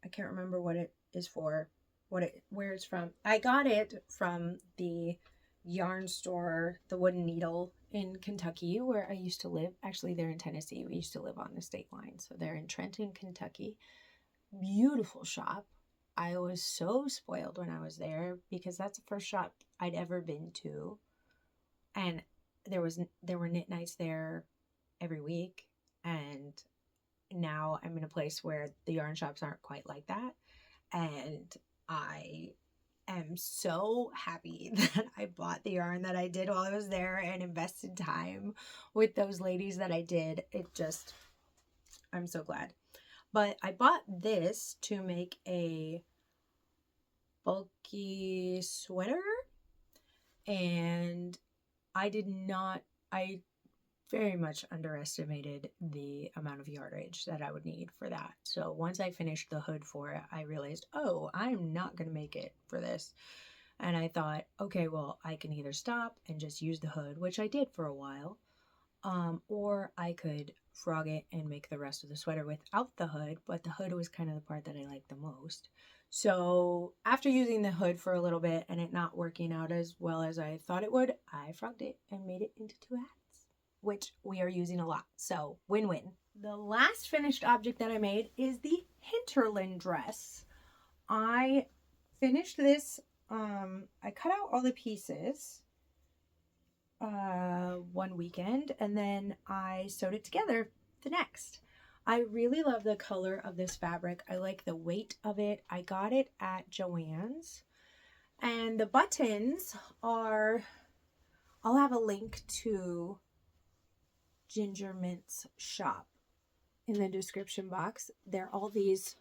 S1: I can't remember what it is for, where it's from. I got it from the yarn store, the Wooden Needle, in Kentucky, where I used to live. Actually, they're in Tennessee. We used to live on the state line. So they're in Trenton, Kentucky. Beautiful shop. I was so spoiled when I was there because that's the first shop I'd ever been to. And there were knit nights there every week. And now I'm in a place where the yarn shops aren't quite like that. And I am so happy that I bought the yarn that I did while I was there and invested time with those ladies that I did. I'm so glad. But I bought this to make a bulky sweater, and I very much underestimated the amount of yardage that I would need for that. So once I finished the hood for it, I realized, oh, I'm not going to make it for this. And I thought, okay, well, I can either stop and just use the hood, which I did for a while, or I could frog it and make the rest of the sweater without the hood, but the hood was kind of the part that I liked the most. So after using the hood for a little bit and it not working out as well as I thought it would, I frogged it and made it into 2 hats, which we are using a lot. So win-win. The last finished object that I made is the hinterland dress. I finished this. I cut out all the pieces one weekend, and then I sewed it together the next. I really love the color of this fabric. I like the weight of it. I got it at Joann's, and the buttons are, I'll have a link to Ginger Mint's shop in the description box. They're all these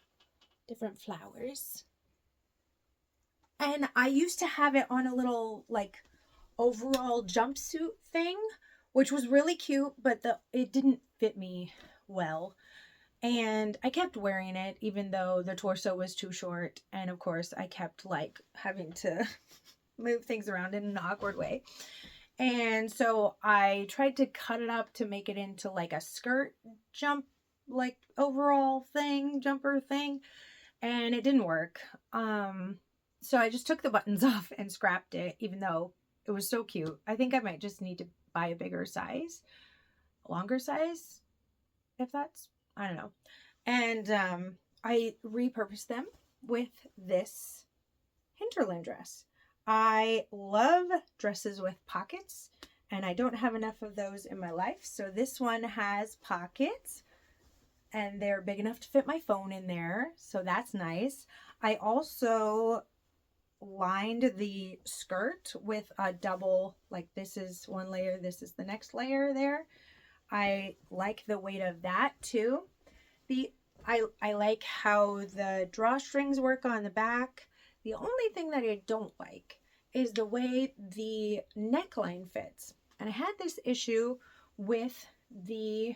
S1: different flowers, and I used to have it on a little like overall jumpsuit thing, which was really cute, but it didn't fit me well, and I kept wearing it even though the torso was too short, and of course I kept like having to move things around in an awkward way. And so I tried to cut it up to make it into like a skirt jump, like overall thing, jumper thing, and it didn't work. So I just took the buttons off and scrapped it, even though it was so cute. I think I might just need to buy a bigger size, a longer size, if that's, I don't know. And I repurposed them with this hinterland dress. I love dresses with pockets, and I don't have enough of those in my life. So this one has pockets. and they're big enough to fit my phone in there, so that's nice. I also lined the skirt with a double, like this is one layer, this is the next layer there. I like the weight of that too. I like how the drawstrings work on the back. The only thing that I don't like is the way the neckline fits. And I had this issue with the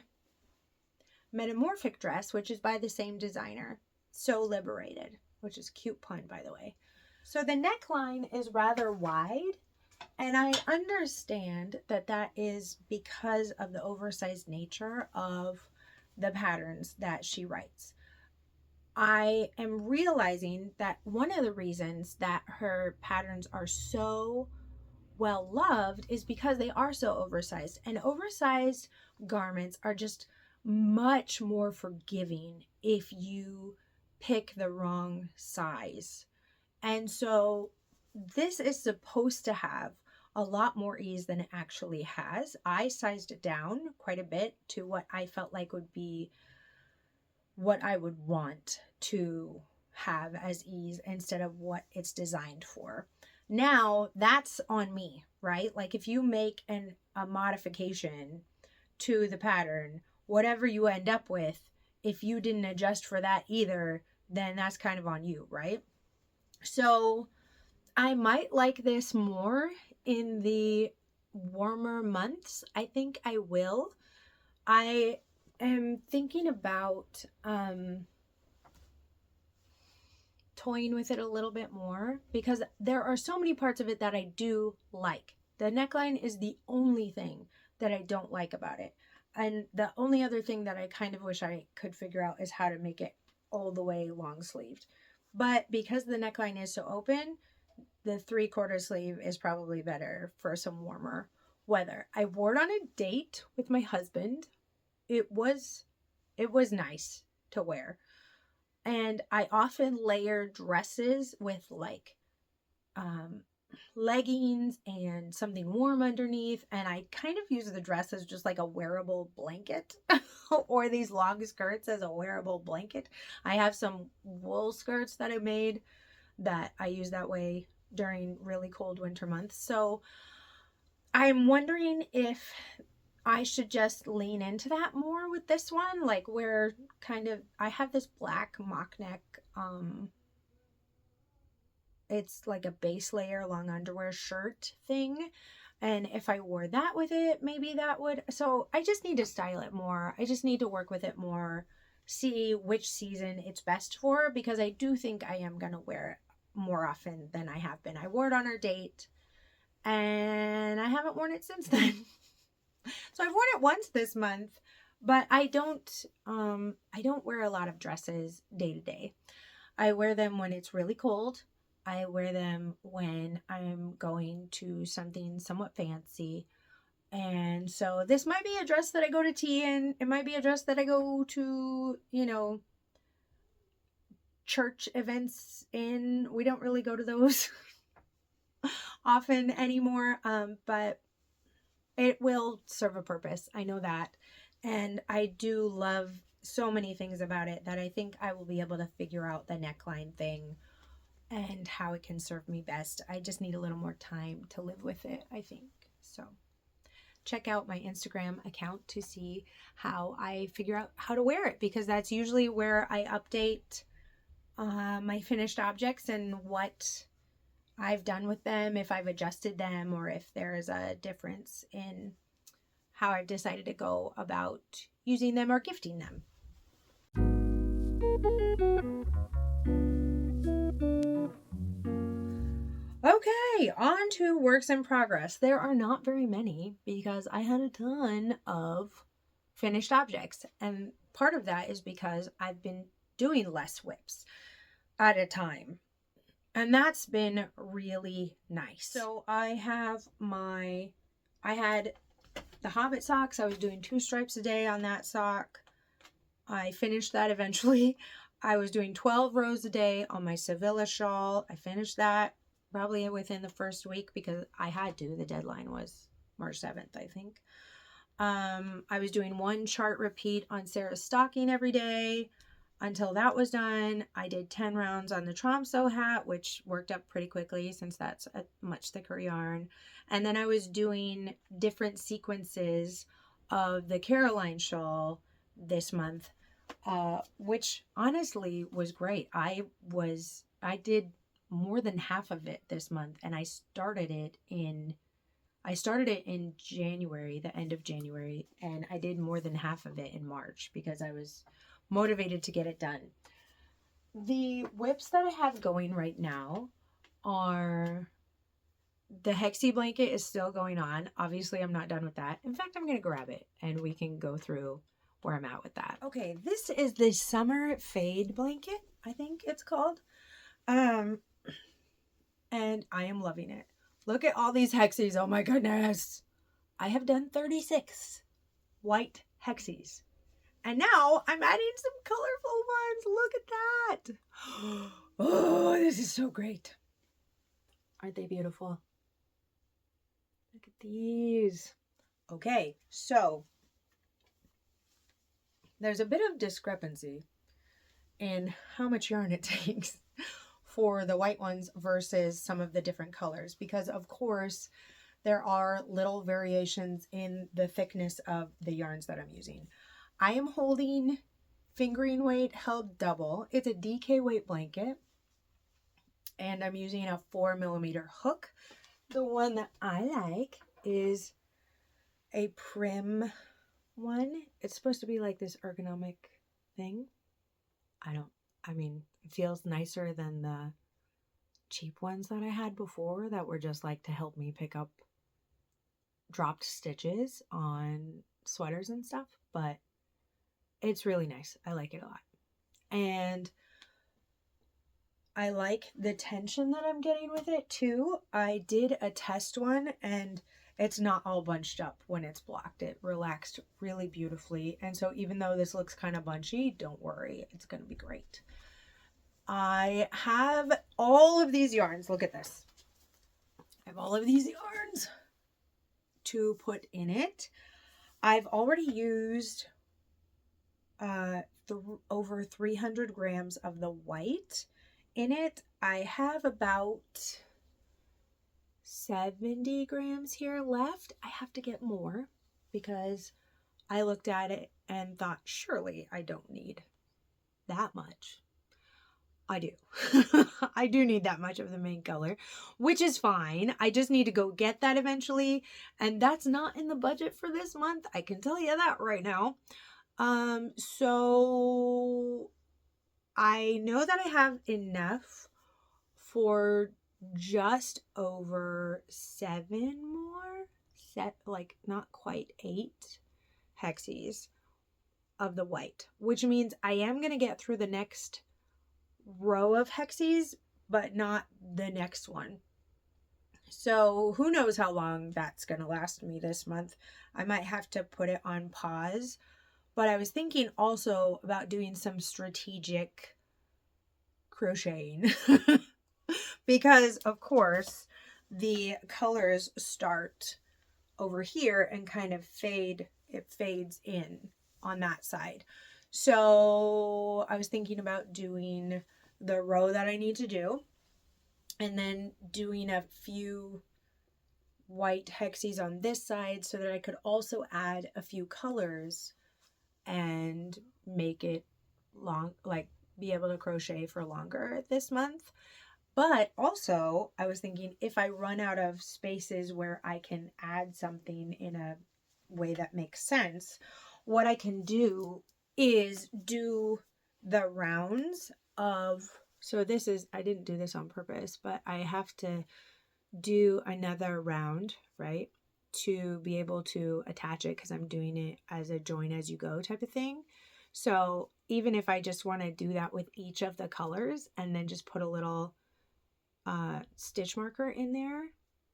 S1: Metamorphic dress, which is by the same designer, So Liberated, which is a cute pun, by the way. So the neckline is rather wide, and I understand that that is because of the oversized nature of the patterns that she writes. I am realizing that one of the reasons that her patterns are so well loved is because they are so oversized, and oversized garments are just much more forgiving if you pick the wrong size. And so this is supposed to have a lot more ease than it actually has. I sized it down quite a bit to what I felt like would be what I would want to have as ease instead of what it's designed for. Now that's on me, right? Like if you make a modification to the pattern, whatever you end up with, if you didn't adjust for that either, then that's kind of on you, right? So I might like this more in the warmer months. I think I will. I am thinking about toying with it a little bit more because there are so many parts of it that I do like. The neckline is the only thing that I don't like about it. And the only other thing that I kind of wish I could figure out is how to make it all the way long sleeved. But because the neckline is so open, the 3/4 sleeve is probably better for some warmer weather. I wore it on a date with my husband. It was nice to wear. And I often layer dresses with like leggings and something warm underneath, and I kind of use the dress as just like a wearable blanket or these long skirts as a wearable blanket. I have some wool skirts that I made that I use that way during really cold winter months. So I'm wondering if I should just lean into that more with this one, like where kind of I have this black mock neck it's like a base layer long underwear shirt thing, and if I wore that with it, maybe that would. So I just need to style it more. I just need to work with it more, see which season it's best for, because I do think I am gonna wear it more often than I have been. I wore it on our date and I haven't worn it since then. So I've worn it once this month, but I don't wear a lot of dresses day to day. I wear them when it's really cold. I wear them when I'm going to something somewhat fancy. And so this might be a dress that I go to tea in. It might be a dress that I go to, church events in. We don't really go to those often anymore, but it will serve a purpose. I know that. And I do love so many things about it that I think I will be able to figure out the neckline thing and how it can serve me best. I just need a little more time to live with it, I think. So check out my Instagram account to see how I figure out how to wear it, because that's usually where I update my finished objects and what I've done with them, if I've adjusted them, or if there's a difference in how I've decided to go about using them or gifting them. Okay, on to works in progress. There are not very many because I had a ton of finished objects, and part of that is because I've been doing less whips at a time, and that's been really nice. So I had the Hobbit socks. I was doing 2 stripes a day on that sock. I finished that eventually. I was doing 12 rows a day on my Sevilla shawl. I finished that probably within the first week because I had to. The deadline was March 7th, I think. I was doing one chart repeat on Sarah's stocking every day until that was done. I did 10 rounds on the Tromso hat, which worked up pretty quickly since that's a much thicker yarn. And then I was doing different sequences of the Caroline shawl this month, which honestly was great. I did more than half of it this month, and I started it in January, the end of January, and I did more than half of it in March because I was motivated to get it done. The whips that I have going right now are the Hexie blanket is still going on. Obviously, I'm not done with that. In fact, I'm going to grab it and we can go through where I'm at with that. Okay, this is the Summer Fade blanket, I think it's called. And I am loving it. Look at all these hexies. Oh my goodness. I have done 36 white hexies. And now I'm adding some colorful ones. Look at that. Oh, this is so great. Aren't they beautiful? Look at these. Okay, so there's a bit of discrepancy in how much yarn it takes for the white ones versus some of the different colors, because of course there are little variations in the thickness of the yarns that I'm using. I am holding fingering weight held double. It's a DK weight blanket and I'm using a 4mm hook. The one that I like is a Prim one. It's supposed to be like this ergonomic thing. It feels nicer than the cheap ones that I had before that were just like to help me pick up dropped stitches on sweaters and stuff, but it's really nice. I like it a lot. And I like the tension that I'm getting with it too. I did a test one and it's not all bunched up when it's blocked. It relaxed really beautifully. And so even though this looks kind of bunchy, don't worry, it's going to be great. I have all of these yarns. Look at this. I have all of these yarns to put in it. I've already used over 300 grams of the white in it. I have about 70 grams here left. I have to get more because I looked at it and thought, surely I don't need that much. I do. I do need that much of the main color, which is fine. I just need to go get that eventually. And that's not in the budget for this month. I can tell you that right now. So I know that I have enough for just over 7 more, not quite 8 hexies of the white, which means I am going to get through the next row of hexies, but not the next one. So who knows how long that's going to last me this month. I might have to put it on pause, but I was thinking also about doing some strategic crocheting because of course the colors start over here and kind of it fades in on that side. So I was thinking about doing the row that I need to do and then doing a few white hexies on this side so that I could also add a few colors and make it long, like be able to crochet for longer this month. But also I was thinking if I run out of spaces where I can add something in a way that makes sense, what I can do is do the rounds of, so this is, I didn't do this on purpose, but I have to do another round, right, to be able to attach it because I'm doing it as a join as you go type of thing. So even if I just want to do that with each of the colors and then just put a little stitch marker in there,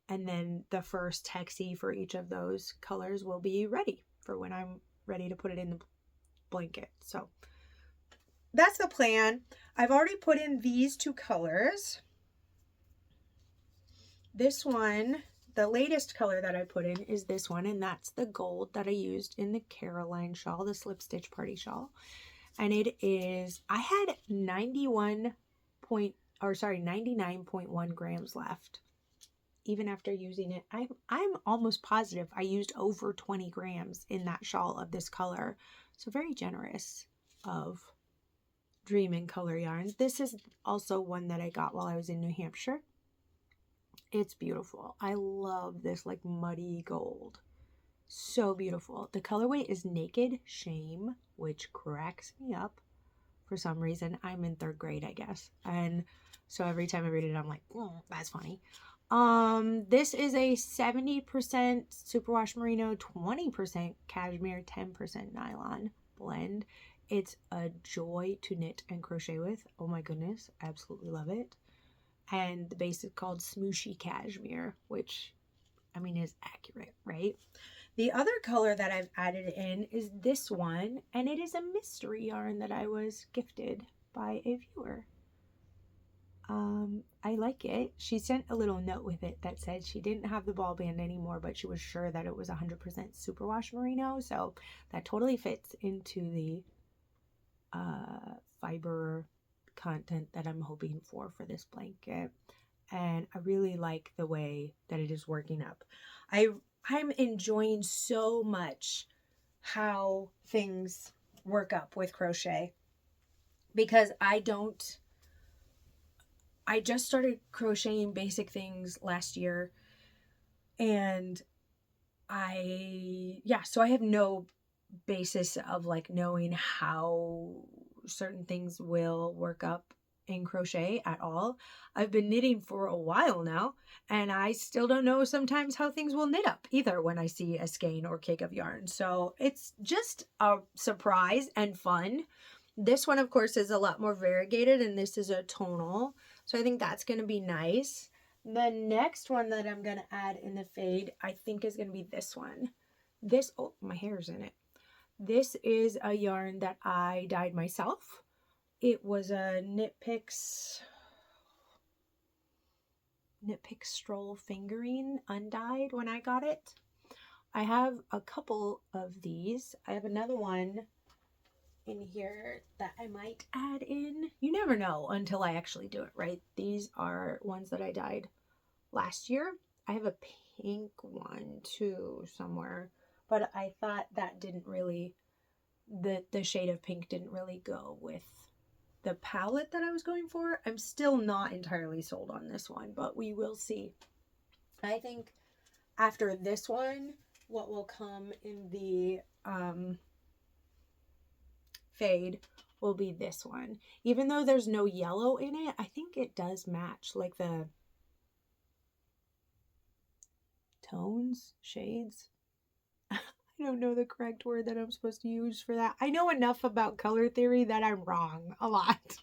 S1: and then the first hexie for each of those colors will be ready for when I'm ready to put it in the blanket. So that's the plan. I've already put in these 2 colors. This one the latest color that I put in is this one, and that's the gold that I used in the Caroline shawl, the slip stitch party shawl. And it is, I had 99.1 grams left. Even after using it, I'm almost positive I used over 20 grams in that shawl of this color. So very generous of Dream in Color yarns. This is also one that I got while I was in New Hampshire. It's beautiful. I love this like muddy gold. So beautiful. The colorway is Naked Shame, which cracks me up for some reason. I'm in 3rd grade, I guess. And so every time I read it, I'm like, that's funny. This is a 70% superwash merino, 20% cashmere, 10% nylon blend. It's a joy to knit and crochet with. Oh my goodness, I absolutely love it. And the base is called Smooshy Cashmere, which, I mean, is accurate, right? The other color that I've added in is this one, and it is a mystery yarn that I was gifted by a viewer. I like it. She sent a little note with it that said she didn't have the ball band anymore, but she was sure that it was 100% superwash merino. So that totally fits into the fiber content that I'm hoping for this blanket. And I really like the way that it is working up. I'm enjoying so much how things work up with crochet, because I just started crocheting basic things last year, and so I have no basis of like knowing how certain things will work up in crochet at all. I've been knitting for a while now, and I still don't know sometimes how things will knit up either when I see a skein or cake of yarn. So it's just a surprise and fun. This one, of course, is a lot more variegated, and this is a tonal. So I think that's going to be nice. The next one that I'm going to add in the fade, I think, is going to be this one. Oh, my hair's in it. This is a yarn that I dyed myself. It was a Knit Picks Stroll Fingering undyed when I got it. I have a couple of these. I have another one in here that I might add in. You never know until I actually do it, right? These are ones that I dyed last year. I have a pink one too somewhere, but I thought that didn't really, the shade of pink didn't really go with the palette that I was going for. I'm still not entirely sold on this one, but we will see. I think after this one, what will come in the fade will be this one. Even though there's no yellow in it, I think it does match, like the tones, shades. I don't know the correct word that I'm supposed to use for that. I know enough about color theory that I'm wrong a lot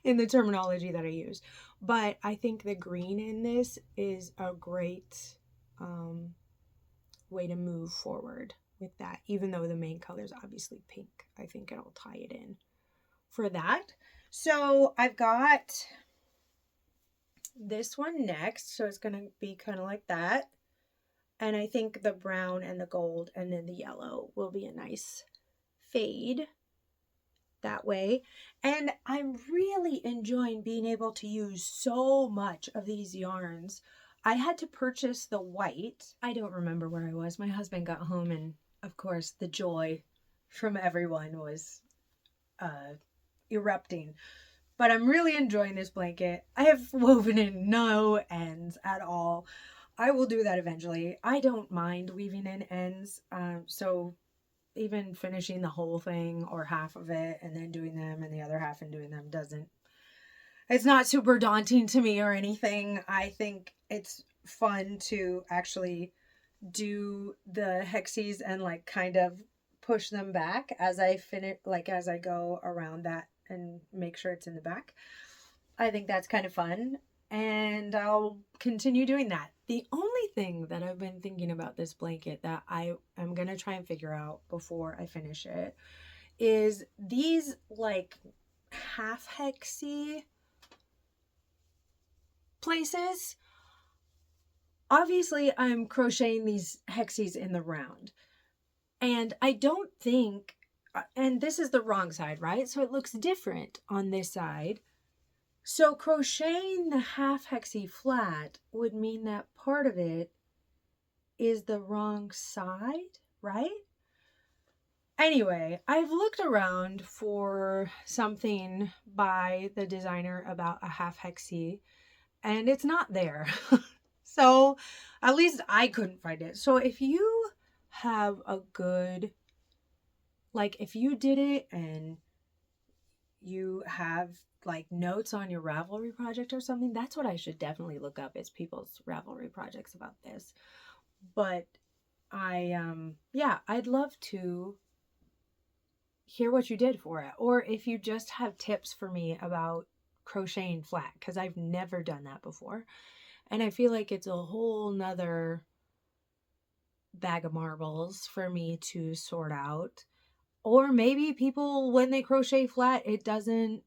S1: in the terminology that I use. But I think the green in this is a great way to move forward with that, even though the main color is obviously pink. I think it'll tie it in for that. So I've got this one next, so it's going to be kind of like that. And I think the brown and the gold and then the yellow will be a nice fade that way. And I'm really enjoying being able to use so much of these yarns. I had to purchase the white. I don't remember where I was. My husband got home, and of course the joy from everyone was erupting. But I'm really enjoying this blanket. I have woven in no ends at all. I will do that eventually. I don't mind weaving in ends. So even finishing the whole thing or half of it and then doing them and the other half and doing them it's not super daunting to me or anything. I think it's fun to actually do the hexies and like kind of push them back as I finish, like as I go around that and make sure it's in the back. I think that's kind of fun, and I'll continue doing that. The only thing that I've been thinking about this blanket that I am going to try and figure out before I finish it is these like half hexy places. obviously I'm crocheting these hexies in the round. And I don't think, and this is the wrong side, right? So it looks different on this side. So crocheting the half hexie flat would mean that part of it is the wrong side, right? Anyway, I've looked around for something by the designer about a half hexie, and it's not there. So at least I couldn't find it. So if you have a good, like if you did it and you have like notes on your Ravelry project or something, that's what I should definitely look up, is people's Ravelry projects about this. But yeah, I'd love to hear what you did for it, or if you just have tips for me about crocheting flat, because I've never done that before, and I feel like it's a whole nother bag of marbles for me to sort out. Or maybe people, when they crochet flat, it doesn't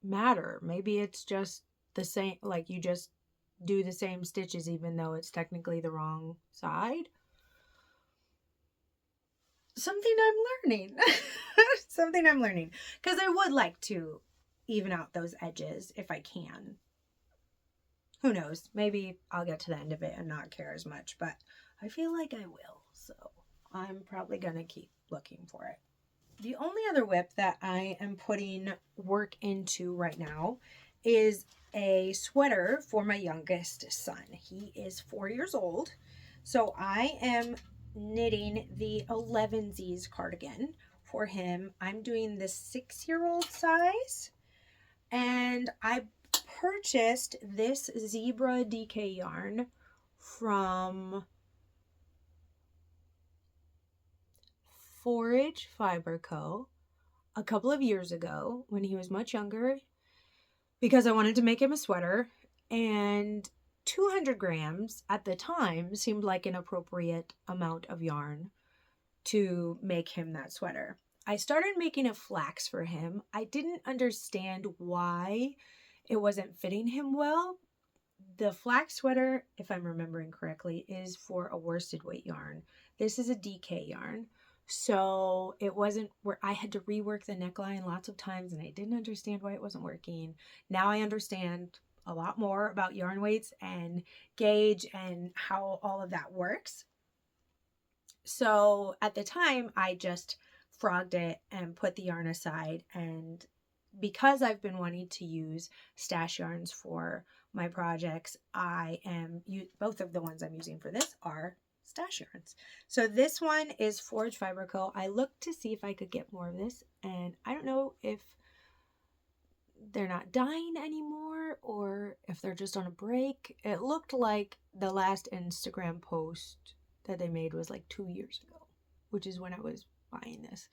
S1: matter. Maybe it's just the same, like you just do the same stitches even though it's technically the wrong side. Something I'm learning. Something I'm learning. Because I would like to even out those edges if I can. Who knows? Maybe I'll get to the end of it and not care as much, but I feel like I will. So I'm probably going to keep looking for it. The only other whip that I am putting work into right now is a sweater for my youngest son. He is 4 years old. So I am knitting the 11Z's cardigan for him. I'm doing the 6-year-old size. And I purchased this zebra DK yarn from Forage Fiber Co. a couple of years ago when he was much younger, because I wanted to make him a sweater, and 200 grams at the time seemed like an appropriate amount of yarn to make him that sweater. I started making a flax for him. I didn't understand why it wasn't fitting him well. The flax sweater, if I'm remembering correctly, is for a worsted weight yarn. This is a DK yarn. So it wasn't where I had to rework the neckline lots of times, and I didn't understand why it wasn't working. Now I understand a lot more about yarn weights and gauge and how all of that works. So at the time, I just frogged it and put the yarn aside. And because I've been wanting to use stash yarns for my projects, both of the ones I'm using for this are stash yarns. So this one is Forage Fiber Co. I looked to see if I could get more of this, and I don't know if they're not dying anymore or if they're just on a break. It looked like the last Instagram post that they made was like 2 years ago, which is when I was buying this.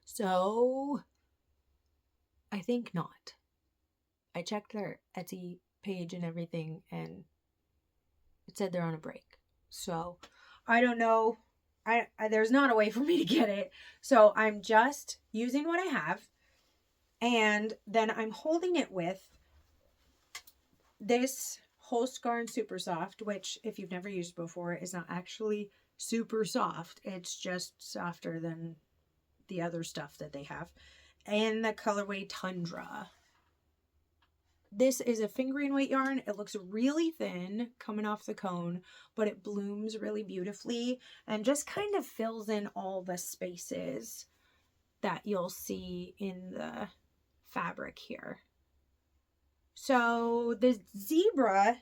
S1: So I think not. I checked their Etsy page and everything, and it said they're on a break. So I don't know. There's not a way for me to get it. So I'm just using what I have, and then I'm holding it with this Holsgarn Super Soft, which if you've never used before, is not actually super soft. It's just softer than the other stuff that they have. And the colorway Tundra. This is a fingering weight yarn. It looks really thin coming off the cone, but it blooms really beautifully and just kind of fills in all the spaces that you'll see in the fabric here. So the zebra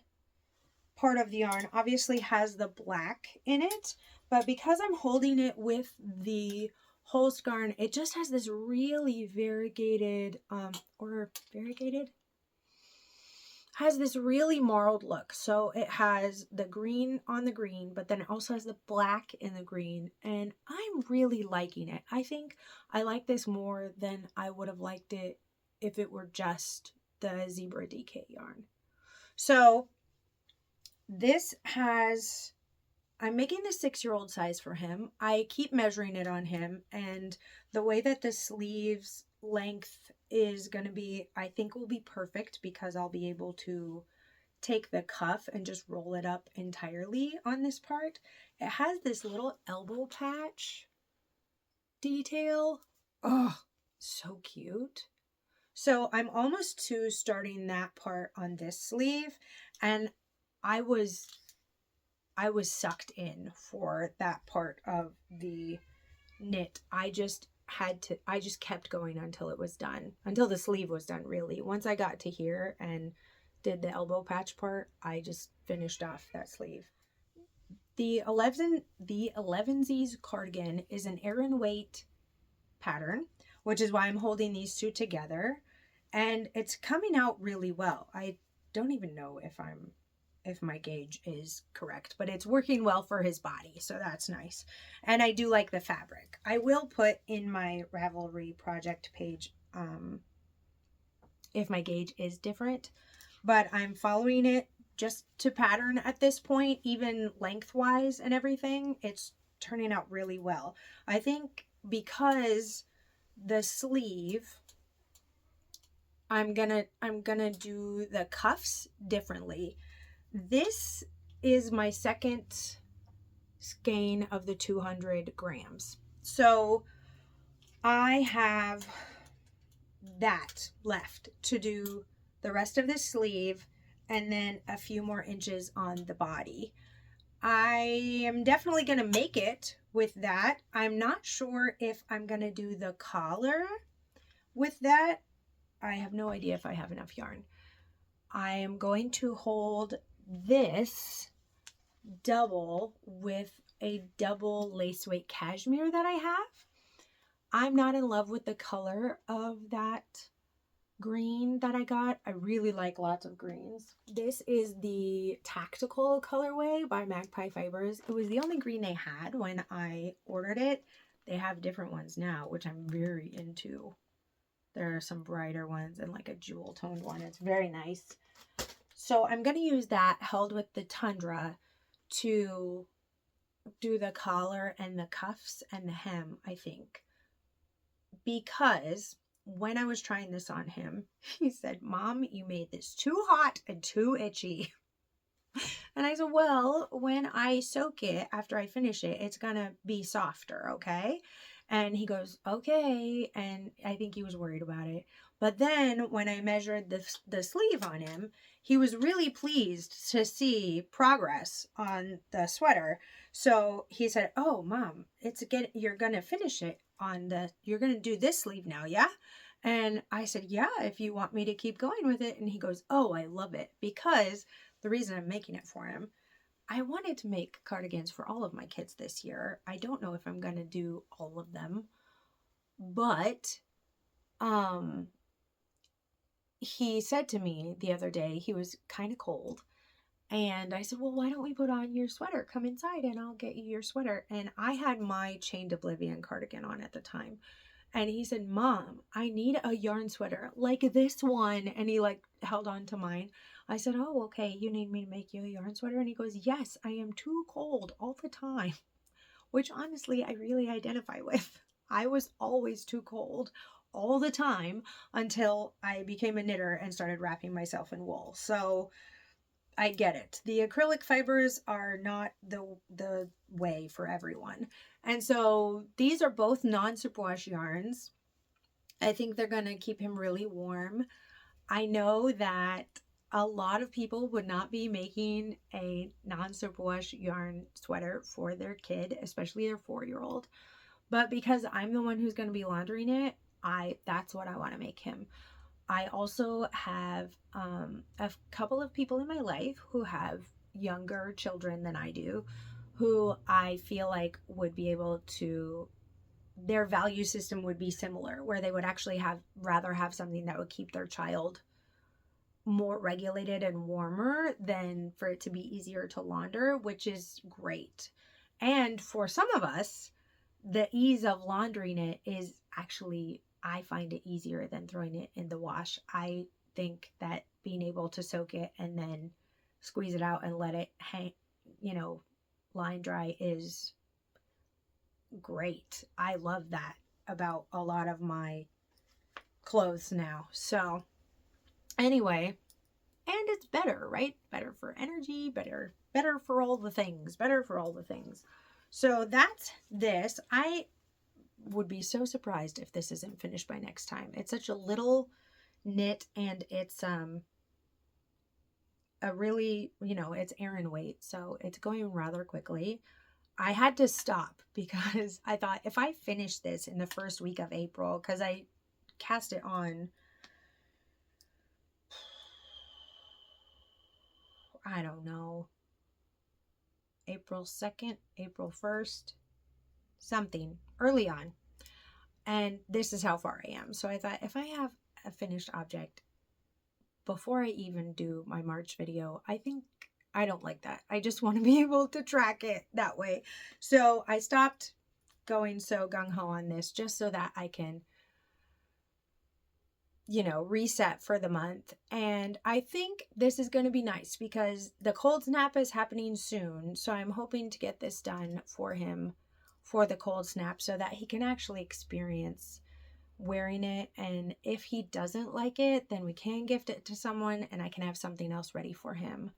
S1: part of the yarn obviously has the black in it, but because I'm holding it with the Holsgarn, it just has this really variegated, has this really marled look. So it has the green on the green, but then it also has the black in the green, and I'm really liking it. I think I like this more than I would have liked it if it were just the zebra DK yarn. So I'm making the 6-year-old size for him. I keep measuring it on him, and the way that the sleeves length is going to be, I think will be perfect, because I'll be able to take the cuff and just roll it up entirely on this part. It has this little elbow patch detail. Oh, so cute. So I'm almost to starting that part on this sleeve, and I was sucked in for that part of the knit. I just kept going until it was done, until the sleeve was done, really. Once I got to here and did the elbow patch part, I just finished off that sleeve. The 11Z's cardigan is an Aran weight pattern, which is why I'm holding these two together, and it's coming out really well. I don't even know if my gauge is correct, but it's working well for his body, so that's nice. And I do like the fabric. I will put in my Ravelry project page if my gauge is different, but I'm following it just to pattern at this point, even lengthwise and everything. It's turning out really well. I think because the sleeve, I'm gonna do the cuffs differently. This is my second skein of the 200 grams. So I have that left to do the rest of the sleeve and then a few more inches on the body. I am definitely going to make it with that. I'm not sure if I'm going to do the collar with that. I have no idea if I have enough yarn. I am going to hold this double with a double lace weight cashmere that I have. I'm not in love with the color of that green that I got. I really like lots of greens. This is the Tactical colorway by Magpie Fibers. It was the only green they had when I ordered it. They have different ones now, which I'm very into. There are some brighter ones and like a jewel toned one. It's very nice. So I'm going to use that held with the Tundra to do the collar and the cuffs and the hem, I think. Because when I was trying this on him, he said, "Mom, you made this too hot and too itchy." And I said, well, when I soak it after I finish it, it's going to be softer, okay? And he goes, okay. And I think he was worried about it. But then when I measured the sleeve on him, he was really pleased to see progress on the sweater. So he said, "Oh, Mom, you're going to finish it you're going to do this sleeve now, yeah?" And I said, "Yeah, if you want me to keep going with it." And he goes, "Oh, I love it." Because the reason I'm making it for him, I wanted to make cardigans for all of my kids this year. I don't know if I'm going to do all of them, but he said to me the other day, he was kind of cold, and I said, "Well, why don't we put on your sweater? Come inside and I'll get you your sweater." And I had my Chained Oblivion cardigan on at the time. And he said, "Mom, I need a yarn sweater like this one." And he like held on to mine. I said, "Oh, okay. You need me to make you a yarn sweater?" And he goes, "Yes, I am too cold all the time." Which honestly, I really identify with. I was always too cold all the time until I became a knitter and started wrapping myself in wool. So I get it. The acrylic fibers are not the way for everyone. And so these are both non-superwash yarns. I think they're going to keep him really warm. I know that a lot of people would not be making a non-superwash yarn sweater for their kid, especially their 4-year-old. But because I'm the one who's going to be laundering it, that's what I want to make him. I also have a couple of people in my life who have younger children than I do, who I feel like would be able to, their value system would be similar, where they would actually rather have something that would keep their child more regulated and warmer than for it to be easier to launder, which is great. And for some of us, the ease of laundering it is actually, I find it easier than throwing it in the wash. I think that being able to soak it and then squeeze it out and let it hang, line dry is great. I love that about a lot of my clothes now. So anyway, and it's better, right? Better for energy, better for all the things, So that's this. I would be so surprised if this isn't finished by next time. It's such a little knit, and it's a really, it's Aran weight, so it's going rather quickly. I had to stop because I thought if I finish this in the first week of April, because I cast it on, I don't know, April 2nd, April 1st, something early on. And this is how far I am. So I thought if I have a finished object before I even do my March video, I don't like that. I just want to be able to track it that way. So I stopped going so gung-ho on this just so that I can, reset for the month. And I think this is going to be nice because the cold snap is happening soon. So I'm hoping to get this done for him for the cold snap so that he can actually experience wearing it, and if he doesn't like it, then we can gift it to someone and I can have something else ready for him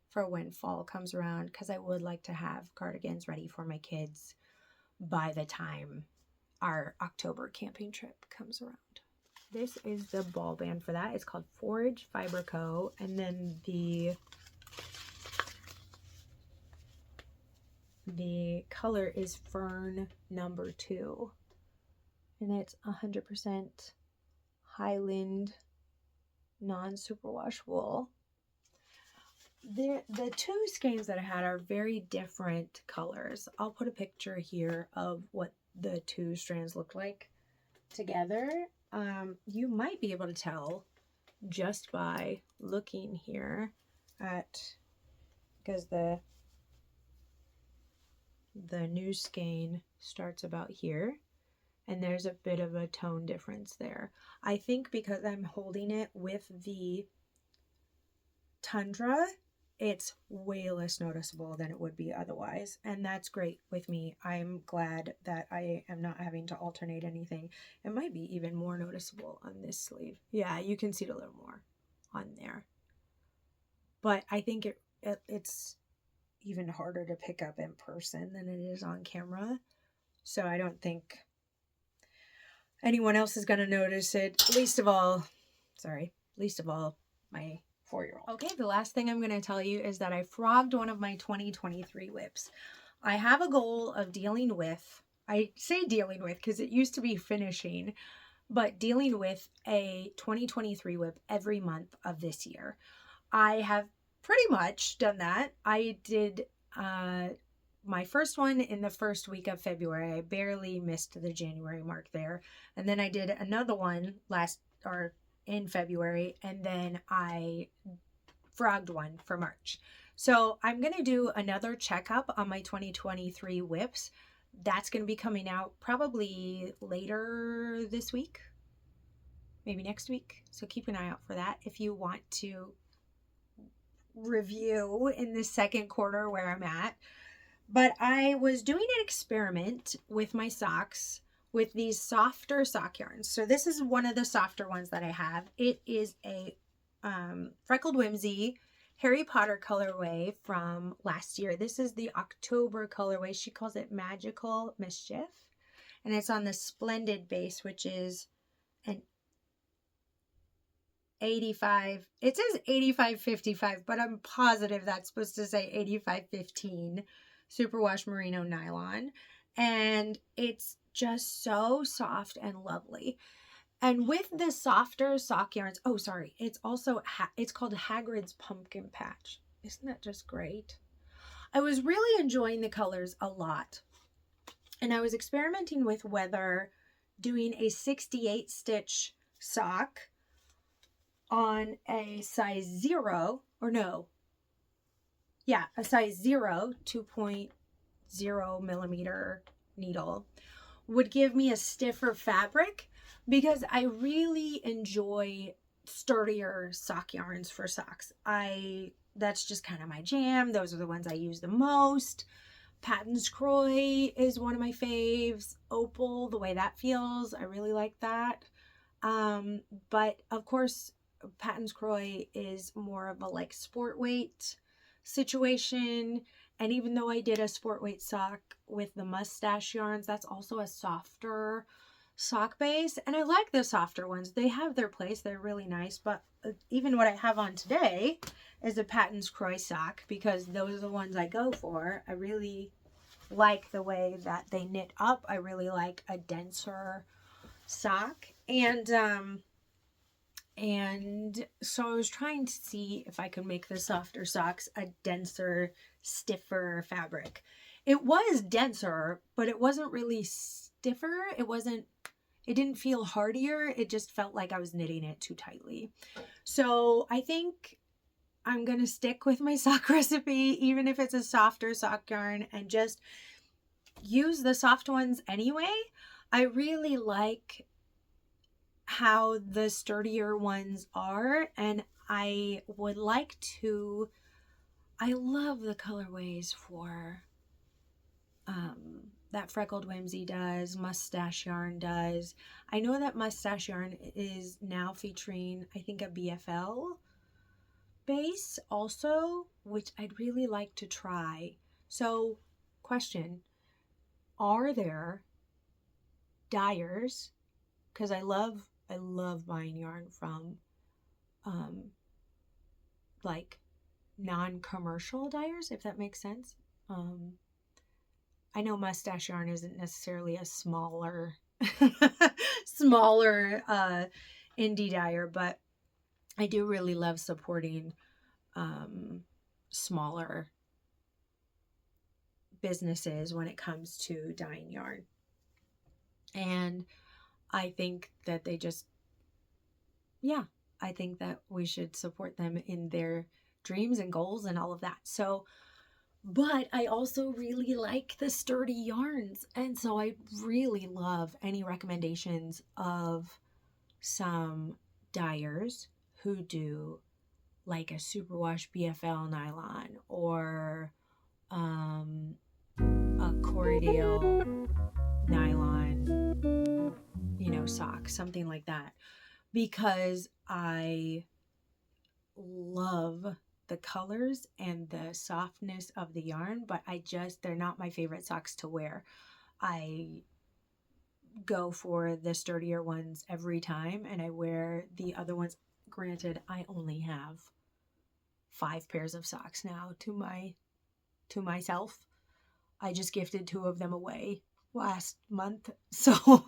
S1: for when fall comes around, because I would like to have cardigans ready for my kids by the time our October camping trip comes around. This is the ball band for that. It's called Forage Fiber Co. And then the color is Fern number 2. And it's 100% Highland non-superwash wool. The two skeins that I had are very different colors. I'll put a picture here of what the two strands look like together. You might be able to tell just by looking here at, because the new skein starts about here. And there's a bit of a tone difference there. I think because I'm holding it with the Tundra, it's way less noticeable than it would be otherwise. And that's great with me. I'm glad that I am not having to alternate anything. It might be even more noticeable on this sleeve. Yeah, you can see it a little more on there. But I think it's even harder to pick up in person than it is on camera. So I don't think anyone else is going to notice it, least of all my 4-year-old. Okay, the last thing I'm going to tell you is that I frogged one of my 2023 whips. I have a goal of dealing with, I say dealing with because it used to be finishing, but dealing with a 2023 whip every month of this year. I have pretty much done that. I did my first one in the first week of February. I barely missed the January mark there. And then I did another one in February, and then I frogged one for March. So I'm going to do another checkup on my 2023 whips. That's going to be coming out probably later this week, maybe next week. So keep an eye out for that if you want to review in the second quarter where I'm at. But I was doing an experiment with my socks with these softer sock yarns. So this is one of the softer ones that I have. It is a Freckled Whimsy Harry Potter colorway from last year. This is the October colorway. She calls it Magical Mischief. And it's on the Splendid base, which is an 85. It says 85.55, but I'm positive that's supposed to say 85.15. Superwash merino nylon, and it's just so soft and lovely. And with the softer sock yarns, it's also it's called Hagrid's Pumpkin Patch. Isn't that just great? I was really enjoying the colors a lot, and I was experimenting with whether doing a 68 stitch sock on a size 0 or no. Yeah, a size 0, 2.0 millimeter needle would give me a stiffer fabric, because I really enjoy sturdier sock yarns for socks. That's just kind of my jam. Those are the ones I use the most. Patton's Croy is one of my faves. Opal, the way that feels, I really like that. But of course, Patton's Croy is more of a like sport weight situation. And even though I did a sport weight sock with the mustache yarns, that's also a softer sock base. And I like the softer ones. They have their place. They're really nice. But even what I have on today is a Patton's Croy sock, because those are the ones I go for. I really like the way that they knit up. I really like a denser sock. And so I was trying to see if I could make the softer socks a denser, stiffer fabric. It was denser, but it wasn't really stiffer. It didn't feel hardier. It just felt like I was knitting it too tightly. So I think I'm going to stick with my sock recipe, even if it's a softer sock yarn, and just use the soft ones anyway. I really like how the sturdier ones are, and I would like to, I love the colorways for that Freckled Whimsy does, Mustache Yarn does. I know that Mustache Yarn is now featuring, I think, a BFL base also, which I'd really like to try. So, question, are there dyers? Because I love buying yarn from like non-commercial dyers, if that makes sense. I know Mustache Yarn isn't necessarily a smaller indie dyer, but I do really love supporting smaller businesses when it comes to dyeing yarn. And I think that they just, I think that we should support them in their dreams and goals and all of that. So, but I also really like the sturdy yarns. And so I really love any recommendations of some dyers who do like a superwash BFL nylon or a Corriedale nylon, sock, something like that, because I love the colors and the softness of the yarn, but they're not my favorite socks to wear. I go for the sturdier ones every time, and I wear the other ones. Granted, I only have 5 pairs of socks now to myself. I just gifted 2 of them away last month, so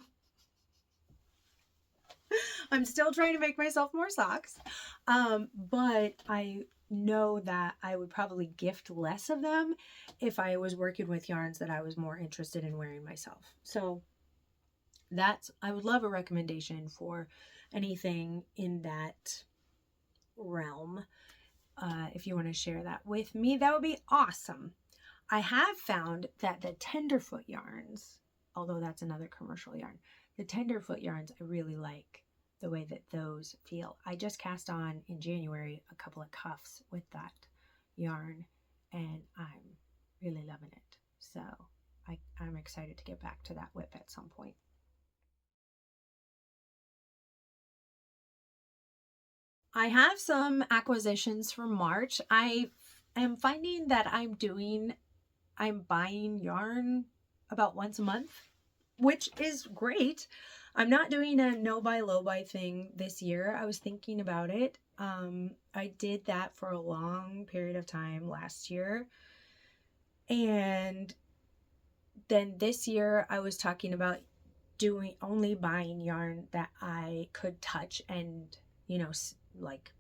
S1: I'm still trying to make myself more socks. But I know that I would probably gift less of them if I was working with yarns that I was more interested in wearing myself. So I would love a recommendation for anything in that realm. If you want to share that with me, that would be awesome. I have found that the tenderfoot yarns, although that's another commercial yarn, the tenderfoot yarns, I really like the way that those feel. I just cast on in January a couple of cuffs with that yarn, and I'm really loving it. So I'm excited to get back to that whip at some point. I have some acquisitions for March. I am finding that I'm buying yarn about once a month, which is great. I'm not doing a no buy low buy thing this year. I was thinking about it. I did that for a long period of time last year. And then this year I was talking about only buying yarn that I could touch and, like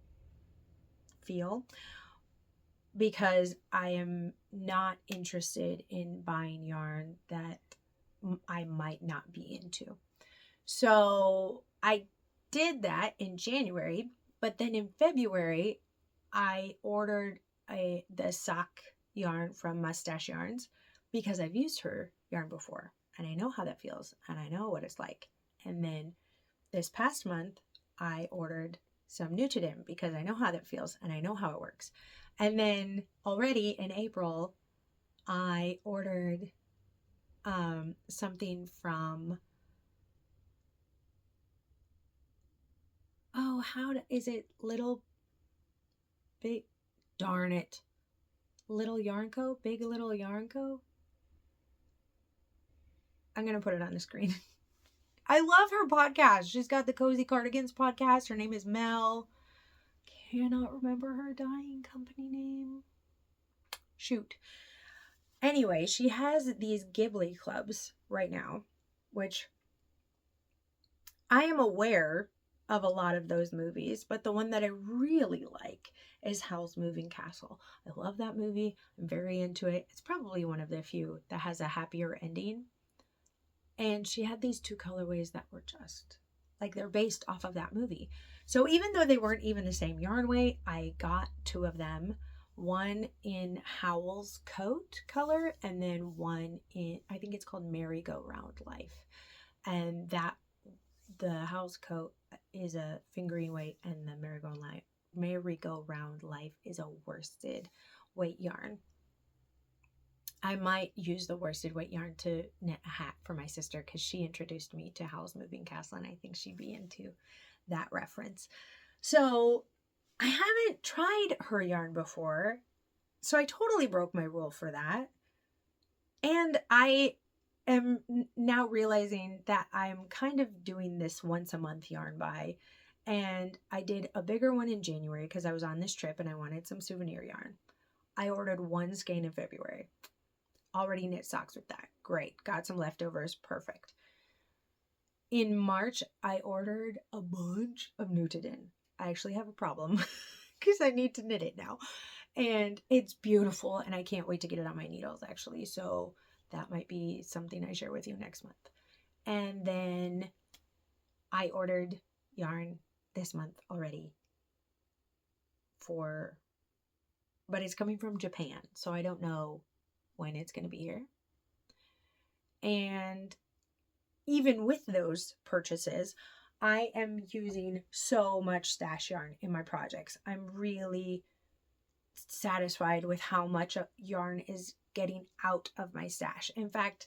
S1: feel, because I am not interested in buying yarn that I might not be into. So I did that in January, but then in February, I ordered the sock yarn from Mustache Yarns, because I've used her yarn before and I know how that feels and I know what it's like. And then this past month, I ordered some Nutiden because I know how that feels and I know how it works. And then already in April, I ordered something from Oh, is it Little Big, darn it. Little Yarn Co? Big Little Yarn Co? I'm going to put it on the screen. I love her podcast. She's got the Cozy Cardigans podcast. Her name is Mel. Cannot remember her dying company name. Shoot. Anyway, she has these Ghibli clubs right now, which I am aware of a lot of those movies, but the one that I really like is Howl's Moving Castle. I love that movie. I'm very into it. It's probably one of the few that has a happier ending. And she had these 2 colorways that were just like they're based off of that movie. So even though they weren't even the same yarn weight, I got 2 of them. One in Howl's coat color, and then one in, I think it's called Merry-Go-Round Life. And the Howl's coat is a fingering weight, and the Merry-Go-Round Life is a worsted weight yarn. I might use the worsted weight yarn to knit a hat for my sister because she introduced me to Howl's Moving Castle, and I think she'd be into that reference. So I haven't tried her yarn before, so I totally broke my rule for that. And I am now realizing that I'm kind of doing this once a month yarn buy. And I did a bigger one in January because I was on this trip and I wanted some souvenir yarn. I ordered 1 skein in February. Already knit socks with that. Great. Got some leftovers. Perfect. In March, I ordered a bunch of Nutiden. I actually have a problem because I need to knit it now. And it's beautiful and I can't wait to get it on my needles actually. So that might be something I share with you next month. And then I ordered yarn this month already but it's coming from Japan. So I don't know when it's going to be here. And even with those purchases, I am using so much stash yarn in my projects. I'm really satisfied with how much yarn is getting out of my stash. In fact,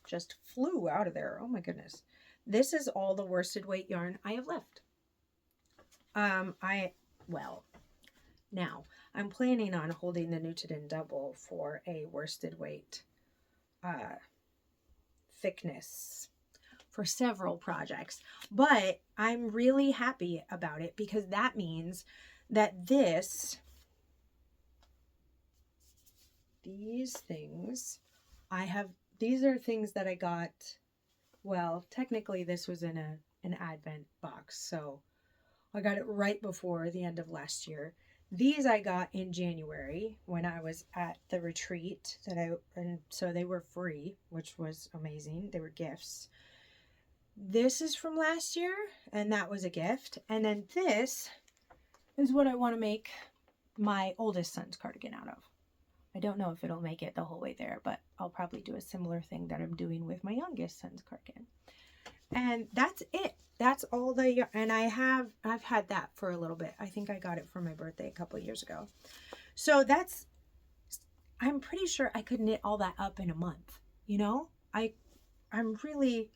S1: just flew out of there. Oh my goodness. This is all the worsted weight yarn I have left. Now I'm planning on holding the Nutiden double for a worsted weight thickness for several projects, but I'm really happy about it because that means that these things these are things that I got, well, technically this was in an advent box, so I got it right before the end of last year. These I got in January when I was at the retreat and so they were free, which was amazing. They were gifts. This is from last year and that was a gift. And then this is what I want to make my oldest son's cardigan out of. I don't know if it'll make it the whole way there, but I'll probably do a similar thing that I'm doing with my youngest son's cardigan. And that's it. That's all and I've had that for a little bit. I think I got it for my birthday a couple of years ago. So I'm pretty sure I could knit all that up in a month. You know, I'm really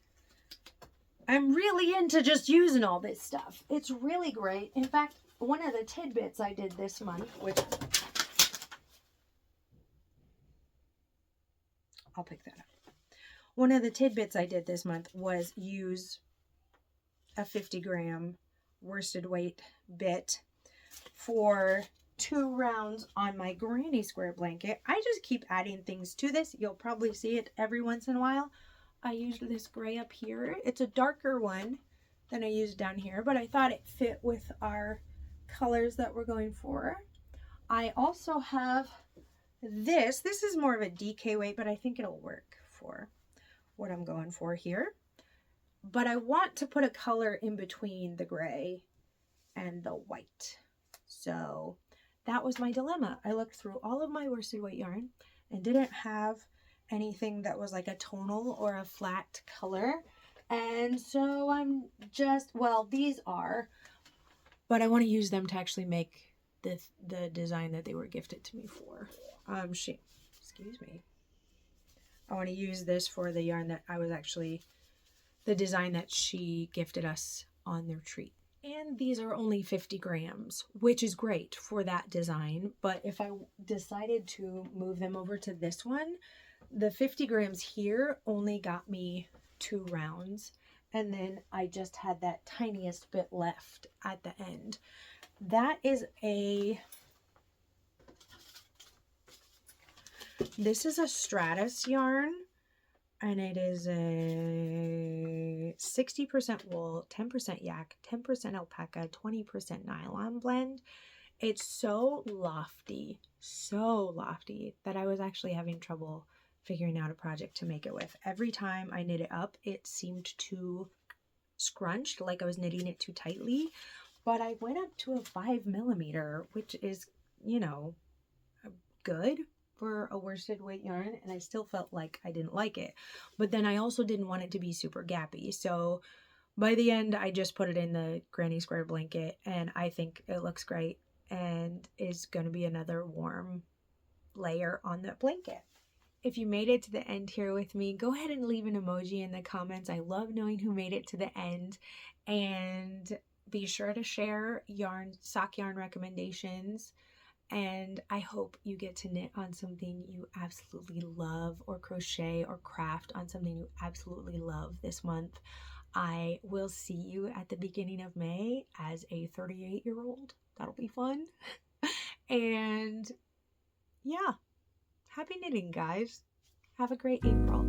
S1: into just using all this stuff. It's really great. In fact, one of the tidbits I did this month, which I'll pick that up. One of the tidbits I did this month was use a 50-gram worsted weight bit for 2 rounds on my granny square blanket. I just keep adding things to this. You'll probably see it every once in a while. I used this gray up here. It's a darker one than I used down here, but I thought it fit with our colors that we're going for. I also have this. This is more of a DK weight, but I think it'll work for what I'm going for here. But I want to put a color in between the gray and the white. So that was my dilemma. I looked through all of my worsted weight yarn and didn't have anything that was like a tonal or a flat color. And so I'm these are, but I want to use them to actually make the design that they were gifted to me for. Excuse me. I want to use this for the yarn that I was actually the design that she gifted us on their treat. And these are only 50 grams, which is great for that design. But if I decided to move them over to this one, the 50 grams here only got me 2 rounds. And then I just had that tiniest bit left at the end. That is this is a Stratus yarn. And it is a 60% wool, 10% yak, 10% alpaca, 20% nylon blend. It's so lofty that I was actually having trouble figuring out a project to make it with. Every time I knit it up, it seemed too scrunched, like I was knitting it too tightly. But I went up to a 5mm, which is, you know, good for a worsted weight yarn, and I still felt like I didn't like it. But then I also didn't want it to be super gappy. So by the end, I just put it in the granny square blanket, and I think it looks great and is going to be another warm layer on the blanket. If you made it to the end here with me, go ahead and leave an emoji in the comments. I love knowing who made it to the end. And be sure to share sock yarn recommendations. And I hope you get to knit on something you absolutely love, or crochet or craft on something you absolutely love this month. I will see you at the beginning of May as a 38-year-old. That'll be fun. And yeah, happy knitting, guys. Have a great April.